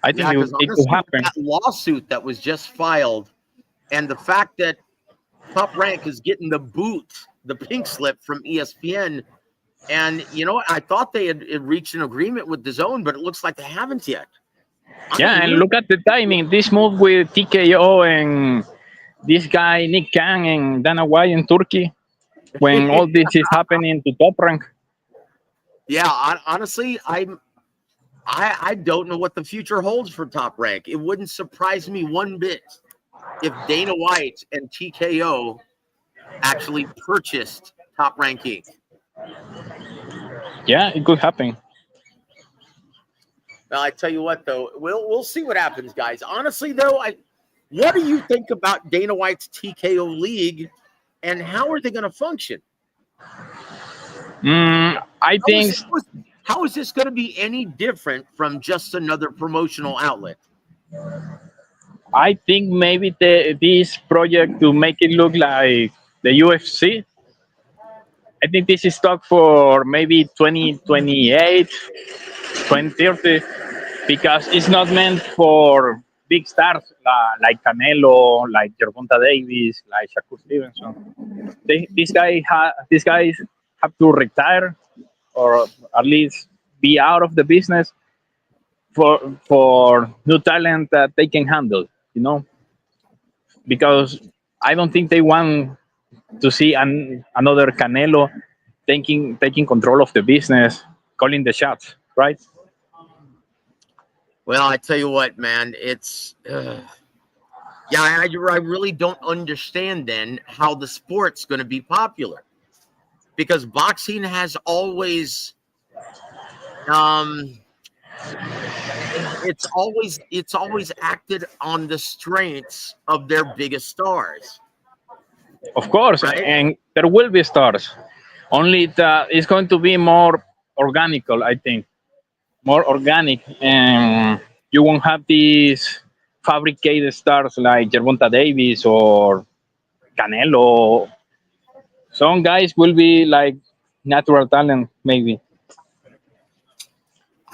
I think Yeah, because it could honestly, with happen. that lawsuit that was just filed, and the fact that Top Rank is getting the boot, the pink slip from ESPN, and you know what? I thought they had reached an agreement with the zone, but it looks like they haven't yet. Yeah, and look at the timing. This move with TKO and this guy Nick Khan and Dana White in Turkey, when all this is happening to top rank. Yeah, honestly, I don't know what the future holds for Top Rank. It wouldn't surprise me one bit if Dana White and TKO actually purchased Top Rank Inc. Yeah, it could happen. Well, I tell you what, though, we'll see what happens, guys. Honestly, though, what do you think about Dana White's TKO League, and how are they going to function? I think How is this going to be any different from just another promotional outlet? maybe this project to make it look like the UFC. I think this is stuck for maybe 2028, 2030, because it's not meant for big stars like Canelo, like Gervonta Davis, like Shakur Stevenson. These guys have to retire or at least be out of the business for new talent that they can handle, because I don't think they want to see another Canelo taking control of the business, calling the shots, right? Well, I tell you what, man, it's yeah, I really don't understand then how the sport's going to be popular, because boxing has always it's always acted on the strengths of their biggest stars. Of course, right? and there will be stars. Only that it's going to be more organical, I think, more organic, and you won't have these fabricated stars like Gervonta Davis or Canelo. Some guys will be like natural talent, maybe.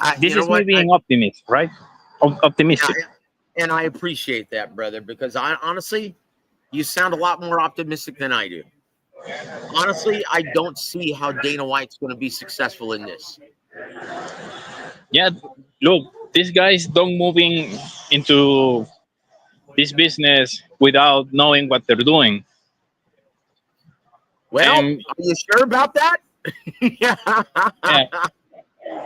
You This know is me what? being optimist, right? Optimistic. And I appreciate that, brother, because honestly, you sound a lot more optimistic than I do. Honestly, I don't see how Dana White's going to be successful in this. Yeah, look, these guys don't moving into this business without knowing what they're doing. Well, And are you sure about that? Yeah. yeah,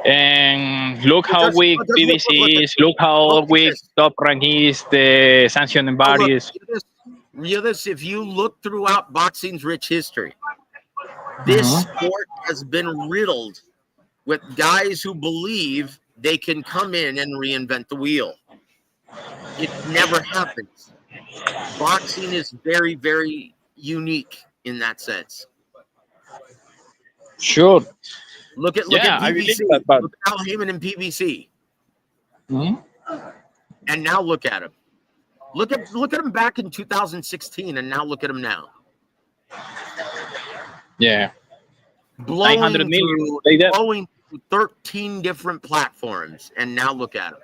and look how Because, weak because PVC is. Look how look at weak this. Top Rank is. The sanction and Oh, look, bodies. this. If you look throughout boxing's rich history, this Mhm. sport has been riddled with guys who believe they can come in and reinvent the wheel. It never happens. Boxing is very, very unique in that sense. Sure. Look at Yeah, I believe PVC. that, but Look at Al Heyman and PVC, Mhm. and now look at him. Look at him back in 2016, and now look at him now, yeah, blowing 900 million. through They did. 13 different platforms, and now look at him.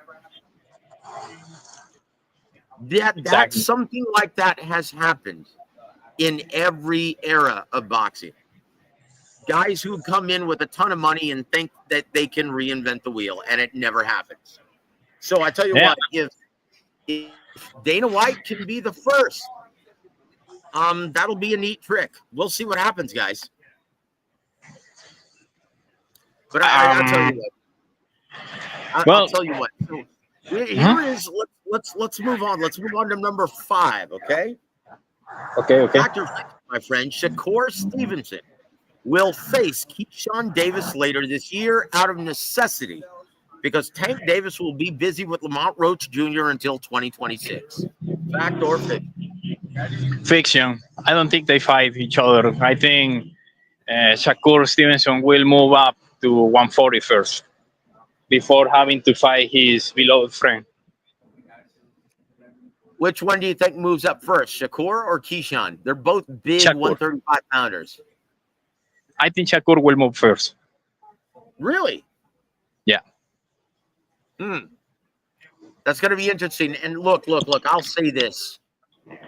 That's Exactly. something like that has happened in every era of boxing. Guys who come in with a ton of money and think that they can reinvent the wheel, and it never happens. So I tell you Yeah. what, if Dana White can be the first, that'll be a neat trick. We'll see what happens, guys. But I'll tell you what. I'll Well, tell you what. So here Mhm. is let's move on. Let's move on to number 5. Okay. Okay. Factor, my friend, Shakur Stevenson will face Keyshawn Davis later this year out of necessity because Tank Davis will be busy with Lamont Roach Jr. until 2026. Fact or fiction? Fiction. I don't think they fight each other. I think Shakur Stevenson will move up to 140 first before having to fight his beloved friend. Which one do you think moves up first, Shakur or Keyshawn? They're both big Shakur. 135 pounders. I think Shakur will move first. Really? Yeah. That's going to be interesting. And look, I'll say this.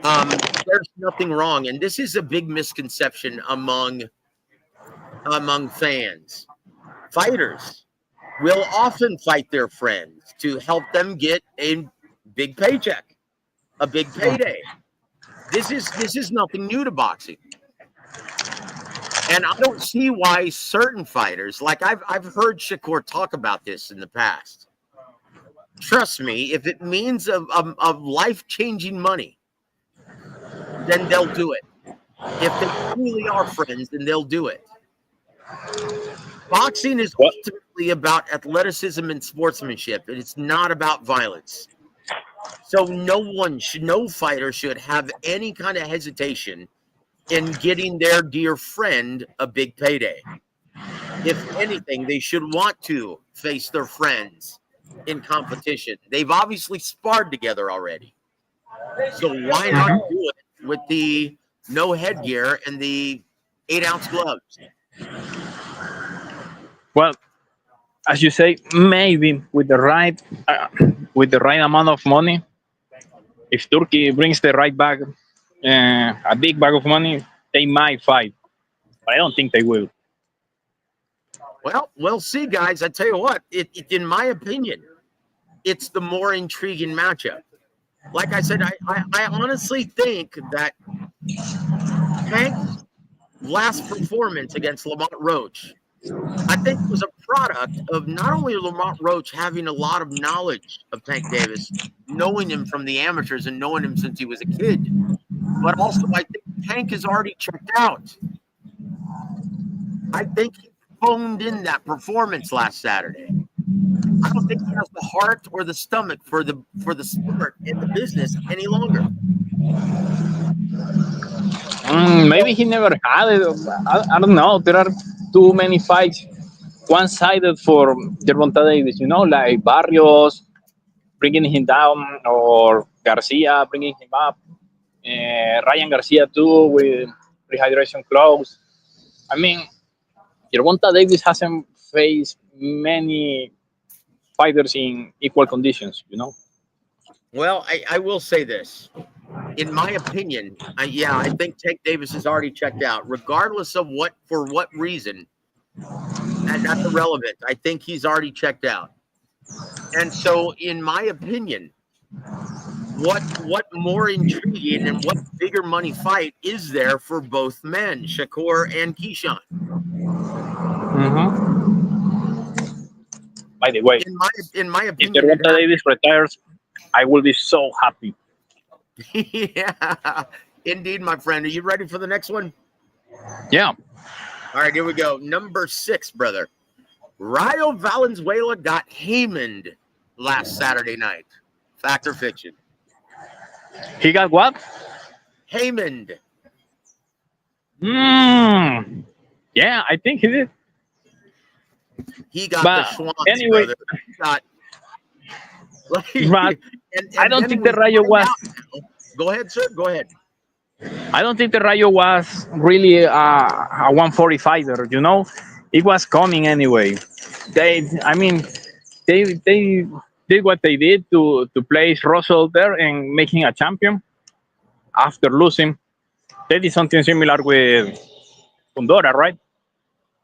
There's nothing wrong. And this is a big misconception among fans. Fighters will often fight their friends to help them get a big paycheck, a big payday. This is nothing new to boxing. And I don't see why certain fighters, like I've heard Shakur talk about this in the past. Trust me, if it means of life-changing money, then they'll do it. If they truly are friends, then they'll do it. Boxing is ultimately about athleticism and sportsmanship, and it's not about violence. So no fighter should have any kind of hesitation in getting their dear friend a big payday. If anything, they should want to face their friends in competition. They've obviously sparred together already. So why not do it with the no headgear and the 8-ounce gloves? Well, as you say, maybe with the right amount of money, if Turkey brings the right bag, a big bag of money, they might fight. But I don't think they will. Well, we'll see, guys. I tell you what, in my opinion, it's the more intriguing matchup. Like I said, I honestly think that Tank's last performance against Lamont Roach, I think was a product of not only Lamont Roach having a lot of knowledge of Tank Davis, knowing him from the amateurs and knowing him since he was a kid, but also I think Tank has already checked out. I think he phoned in that performance last Saturday. I don't think he has the heart or the stomach for the sport and the business any longer. Maybe he never had it. I don't know. There are too many fights one-sided for Gervonta Davis. Like Barrios bringing him down or Garcia bringing him up. Ryan Garcia too with rehydration clothes. I mean, Gervonta Davis hasn't faced many fighters in equal conditions. Well, I will say this. In my opinion, I think Tank Davis is already checked out, regardless of for what reason. And that's irrelevant. I think he's already checked out. And so, in my opinion, what more intriguing and what bigger money fight is there for both men, Shakur and Keyshawn? Hmm. By the way, In my if opinion, it Gervonta Davis retires, I will be so happy. yeah, indeed, my friend. Are you ready for the next one? Yeah. All right, here we go. Number 6, brother. Rayo Valenzuela got Heymaned last Saturday night. Fact or fiction? He got what? Heymaned. Yeah, I think he did. He got the But Schwantz, anyway, brother. He got, but I don't then think we the Rayo find was. out now. Go ahead, sir. Go ahead. I don't think the Rayo was really a 140 fighter. You know, it was coming anyway. I mean, they did what they did to place Russell there and making a champion after losing. They did something similar with Fundora, right?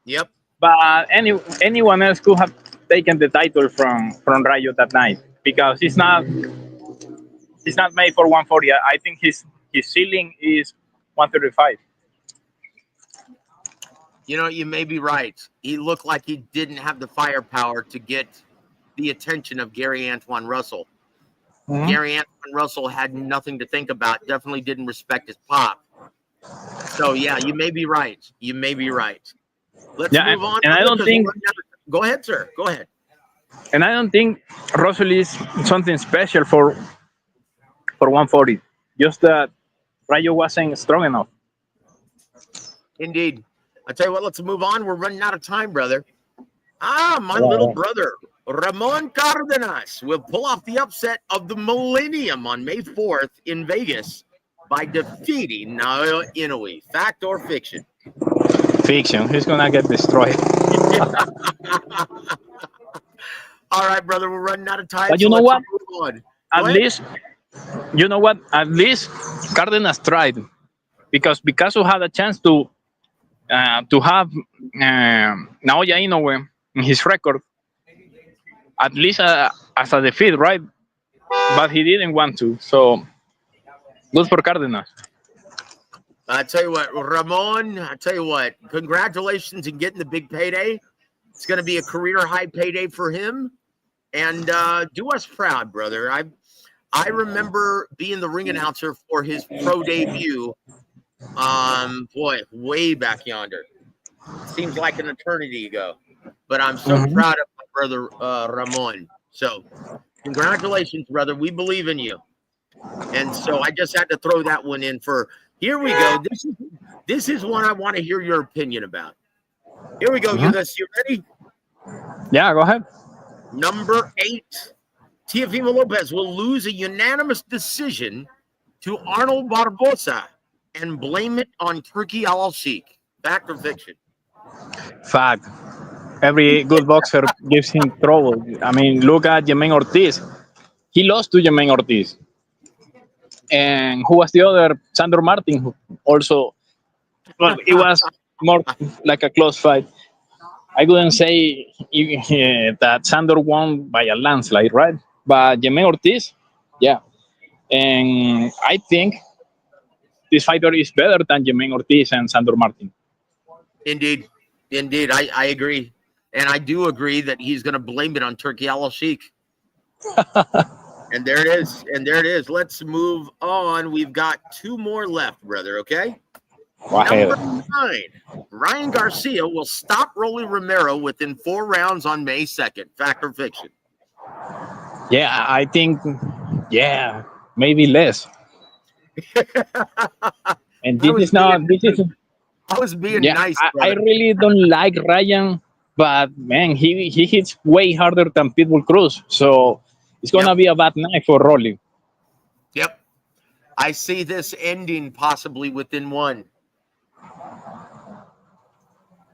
Yep. But anyone else could have taken the title from Rayo that night because he's not made for 140. I think his ceiling is 135. You know, you may be right. He looked like he didn't have the firepower to get the attention of Gary Antoine Russell. Mm-hmm. Gary Antoine Russell had nothing to think about, definitely didn't respect his pop. So, yeah, you may be right. You may be right. Let's move on. And I don't think. Go ahead, sir. Go ahead. And I don't think Russell is something special for 140. Just that Rayo wasn't strong enough. Indeed. I tell you what, let's move on. We're running out of time, brother. My little brother, Ramon Cardenas, will pull off the upset of the millennium on May 4th in Vegas by defeating Naoya Inoue. Fact or fiction? Fiction. He's gonna get destroyed. All right, brother, we're running out of time. But you know what? Move on. At least, you know what? At least Cardenas tried because Picasso had a chance to have Naoya Inoue in his record, at least as a defeat, right? But he didn't want to. So good for Cardenas. I tell you what, Ramon, I tell you what, congratulations in getting the big payday. It's going to be a career high payday for him. And do us proud, brother. I remember being the ring announcer for his pro debut. Way back yonder. Seems like an eternity ago. But I'm so proud of my brother Ramon. So congratulations, brother. We believe in you. And so I just had to throw that one in for. Here we go. This is one I want to hear your opinion about. Here we go, Eunice. You ready? Yeah, go ahead. Number 8, Teofimo Lopez will lose a unanimous decision to Arnold Barbosa and blame it on Turkey Al-Sheikh. Fact or fiction? Fact. Every good boxer gives him trouble. I mean, look at Jermaine Ortiz. He lost to Jermaine Ortiz. And who was the other? Sandor Martin, who also, well, it was more like a close fight. I wouldn't say that Sandor won by a landslide, right? But Jermaine Ortiz, yeah. And I think this fighter is better than Jermaine Ortiz and Sandor Martin. Indeed. I agree. And I do agree that he's going to blame it on Turkey Al-Sheikh. And there it is. Let's move on. We've got 2 more left, brother, okay? Number 9, Ryan Garcia will stop Rolly Romero within 4 rounds on May 2nd. Fact or fiction? Yeah, I think, maybe less. And this is not. This is. I was being nice. I really don't like Ryan, but man, he hits way harder than Pitbull Cruz, so it's gonna be a bad night for Rolly. Yep, I see this ending possibly within 1.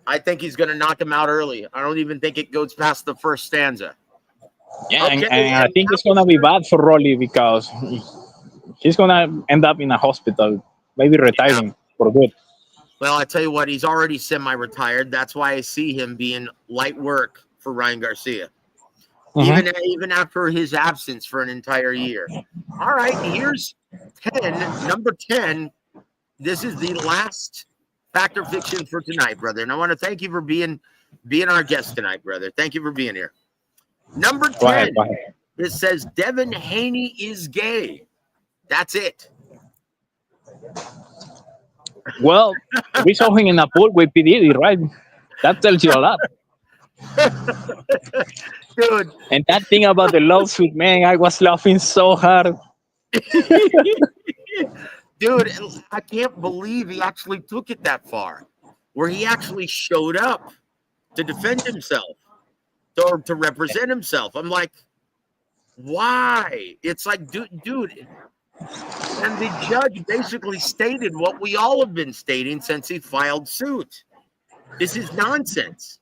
I think he's going to knock him out early. I don't even think it goes past the first stanza. Yeah, okay, and I think it's going to be bad for Rolly because he's going to end up in a hospital, maybe retiring for good. Well, I tell you what, he's already semi-retired. That's why I see him being light work for Ryan Garcia. even after his absence for an entire year. All right, here's 10, number 10. This is the last Fact or Fiction for tonight, brother. And I want to thank you for being our guest tonight, brother. Thank you for being here. Number 10, it says Devin Haney is gay. That's it. Well, we saw him in a pool with P. Diddy, right? That tells you a lot. Dude. And that thing about the lawsuit, man, I was laughing so hard. Dude, I can't believe he actually took it that far, where he actually showed up to defend himself, or to represent himself. I'm like, why? It's like, dude. And the judge basically stated what we all have been stating since he filed suit. This is nonsense.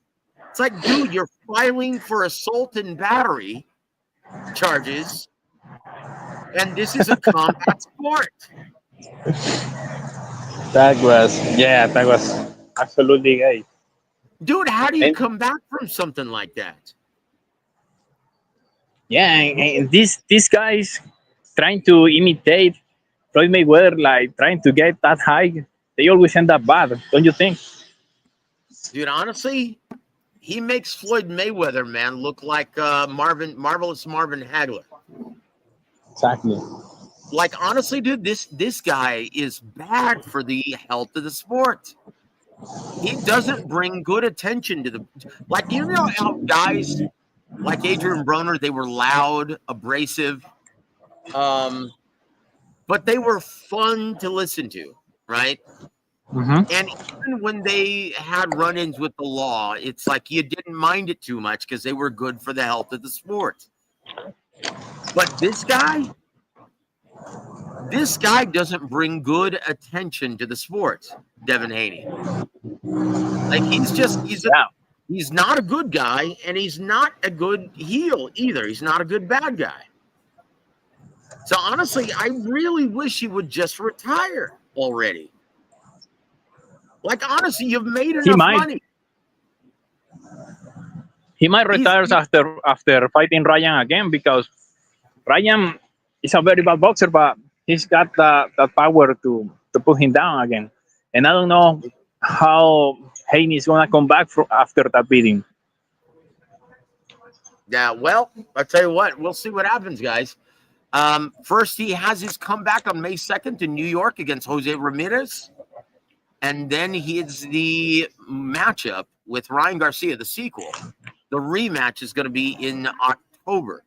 It's like, dude, you're filing for assault and battery charges, and this is a combat sport. That was absolutely gay. Dude, how do you come back from something like that? Yeah, and these guys trying to imitate Floyd Mayweather, like trying to get that high, they always end up bad, don't you think? Dude, honestly, he makes Floyd Mayweather, man, look like Marvelous Marvin Hagler. Exactly. Like, honestly, dude, this guy is bad for the health of the sport. He doesn't bring good attention to the, like, you know how guys like Adrian Broner, they were loud, abrasive, but they were fun to listen to, right? And even when they had run-ins with the law, it's like you didn't mind it too much because they were good for the health of the sport. But this guy doesn't bring good attention to the sport, Devin Haney. Like, he's not a good guy, and he's not a good heel either. He's not a good bad guy. So honestly, I really wish he would just retire already. Like, honestly, you've made enough money. He might retire after fighting Ryan again, because Ryan is a very bad boxer, but he's got that power to put him down again. And I don't know how Haney is gonna come back after that beating. Yeah, well, I'll tell you what, we'll see what happens, guys. First, he has his comeback on May 2nd in New York against Jose Ramirez. And then he's the matchup with Ryan Garcia, the sequel. The rematch is going to be in October,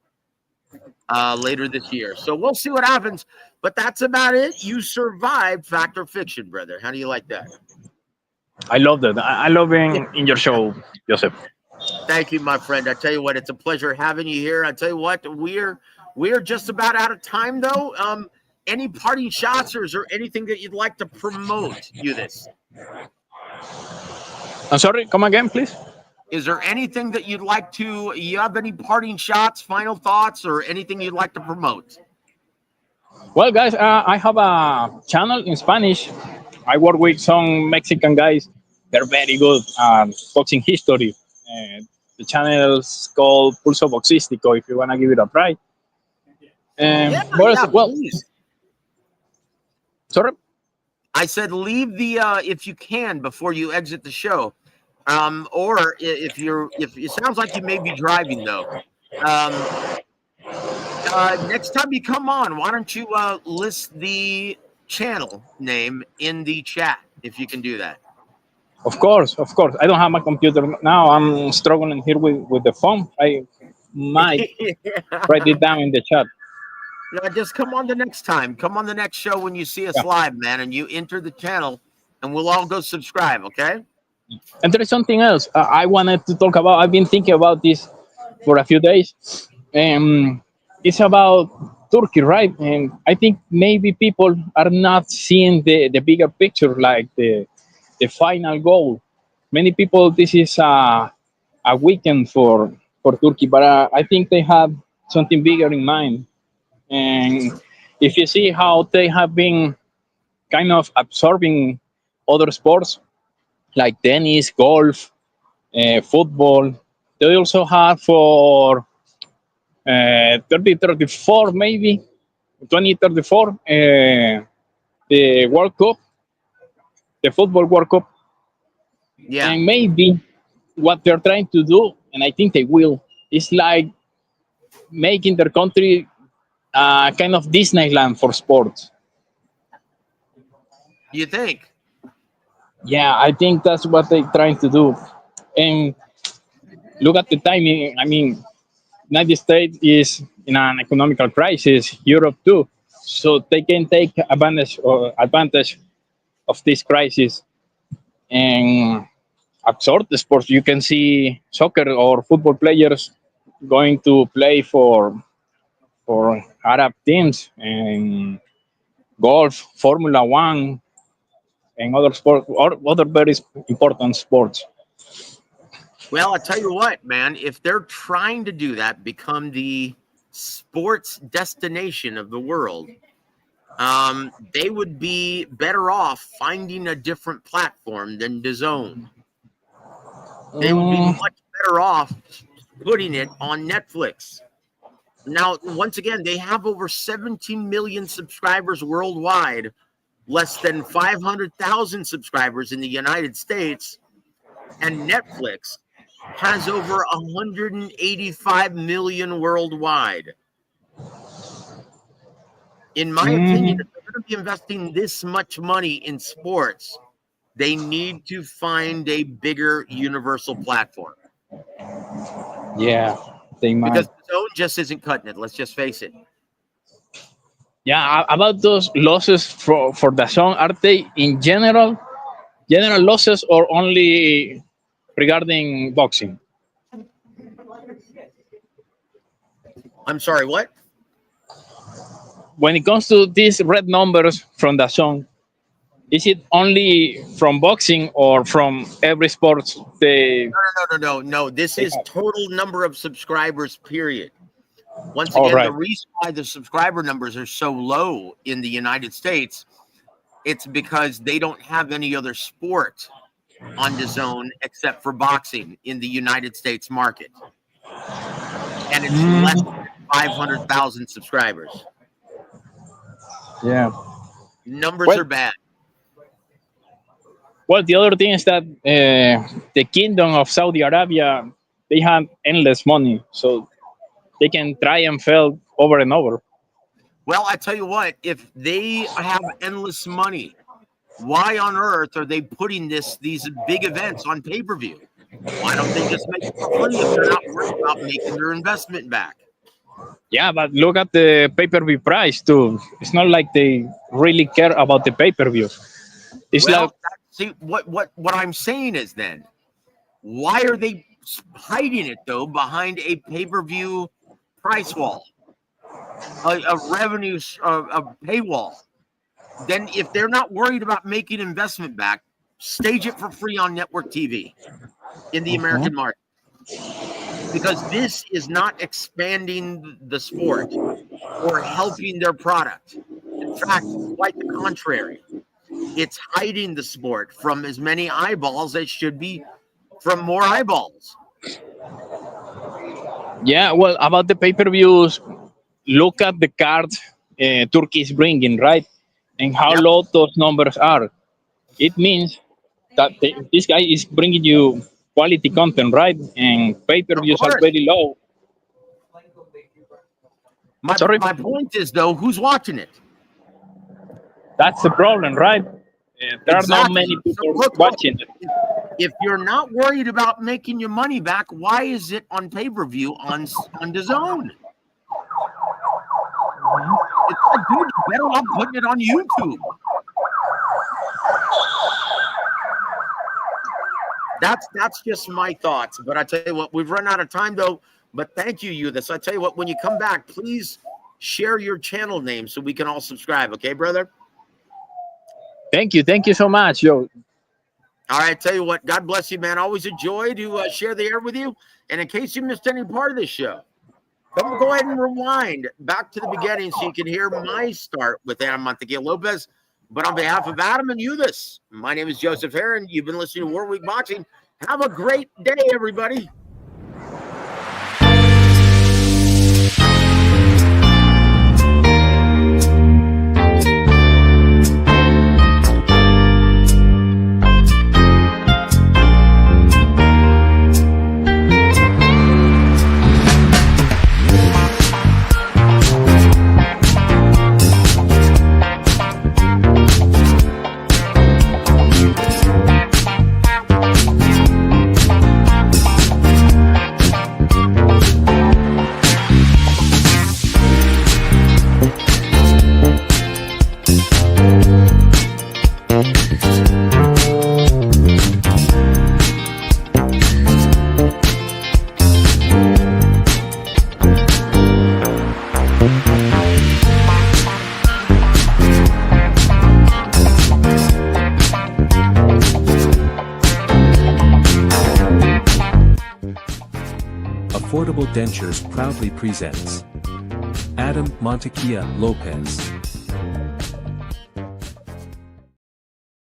later this year. So we'll see what happens. But that's about it. You survived Fact or Fiction, brother. How do you like that? I love that. I love being in your show, Joseph. Thank you, my friend. I tell you what, it's a pleasure having you here. I tell you what, we're just about out of time, though. Any parting shots, or is there anything that you'd like to promote, this? I'm sorry, come again, please. Is there anything that you have any parting shots, final thoughts, or anything you'd like to promote? Well, guys, I have a channel in Spanish. I work with some Mexican guys. They're very good at boxing history. The channel is called Pulso Boxístico, if you want to give it a try. Please. Sorry? I said leave the if you can before you exit the show. Or if it sounds like you may be driving though. Next time you come on, why don't you list the channel name in the chat if you can do that? Of course. I don't have my computer now. I'm struggling here with the phone. I might write it down in the chat. No, just come on the next time. Come on the next show when you see us live, man, and you enter the channel, and we'll all go subscribe, okay? And there is something else I wanted to talk about. I've been thinking about this for a few days. It's about Turkey, right? And I think maybe people are not seeing the bigger picture, like the final goal. Many people, this is a weekend for Turkey, but I think they have something bigger in mind. And if you see how they have been kind of absorbing other sports like tennis, golf, football, they also have for 3034 maybe 2034 the World Cup, the football World Cup, Yeah. and maybe what they're trying to do, and I think they will, is like making their country kind of Disneyland for sports. You think? Yeah, I think that's what they're trying to do. And look at the timing. I mean, United States is in an economical crisis, Europe too. So they can take advantage of this crisis and absorb the sports. You can see soccer or football players going to play for Arab teams and golf, Formula One, and other sports, or other very important sports. Well, I tell you what, man, if they're trying to do that, become the sports destination of the world, they would be better off finding a different platform than DAZN. They would be much better off putting it on Netflix. Now, once again, they have over 17 million subscribers worldwide, less than 500,000 subscribers in the United States, and Netflix has over 185 million worldwide. In my opinion, if they're going to be investing this much money in sports, they need to find a bigger universal platform. Yeah, they might. Because the zone just isn't cutting it. Let's just face it. Yeah, about those losses for the song, are they in general losses or only regarding boxing? I'm sorry, what? When it comes to these red numbers from the song, is it only from boxing or from every sport? No. This is total number of subscribers, period. Once again, right. The reason why the subscriber numbers are so low in the United States, it's because they don't have any other sport on DAZN except for boxing in the United States market. And it's less than 500,000 subscribers. Yeah. Numbers are bad. Well, the other thing is that the kingdom of Saudi Arabia, they have endless money, so they can try and fail over and over. Well, I tell you what, if they have endless money, why on earth are they putting these big events on pay-per-view? Why don't they just make it for free if they're not worried about making their investment back? Yeah, but look at the pay-per-view price too. It's not like they really care about the pay-per-view. It's Well, like, see, what I'm saying is then, why are they hiding it though behind a pay-per-view price wall, a revenue, a paywall? Then if they're not worried about making investment back, stage it for free on network TV in the American market. Because this is not expanding the sport or helping their product. In fact, quite the contrary. It's hiding the sport from as many eyeballs as should be from more eyeballs. yeah, well, about the pay-per-views, look at the cards Turkey is bringing, right? And how low those numbers are. It means that this guy is bringing you quality content, right? And pay-per-views are very low. My point is, though, who's watching it? That's the problem, right? There are not many people watching it. If you're not worried about making your money back, why is it on pay-per-view on DAZN? It's like, dude, you're better off putting it on YouTube. That's just my thoughts. But I tell you what, we've run out of time though. But thank you, Euthus. I tell you what, when you come back, please share your channel name so we can all subscribe. Okay, brother? Thank you so much, yo. All right, tell you what, God bless you, man. Always a joy to share the air with you. And in case you missed any part of this show, go ahead and rewind back to the beginning so you can hear my start with Adam Montequilla Lopez. But on behalf of Adam and Euthus, my name is Joseph Heron. You've been listening to War Week Boxing. Have a great day, everybody. Affordable Dentures proudly presents Adam Montequia Lopez.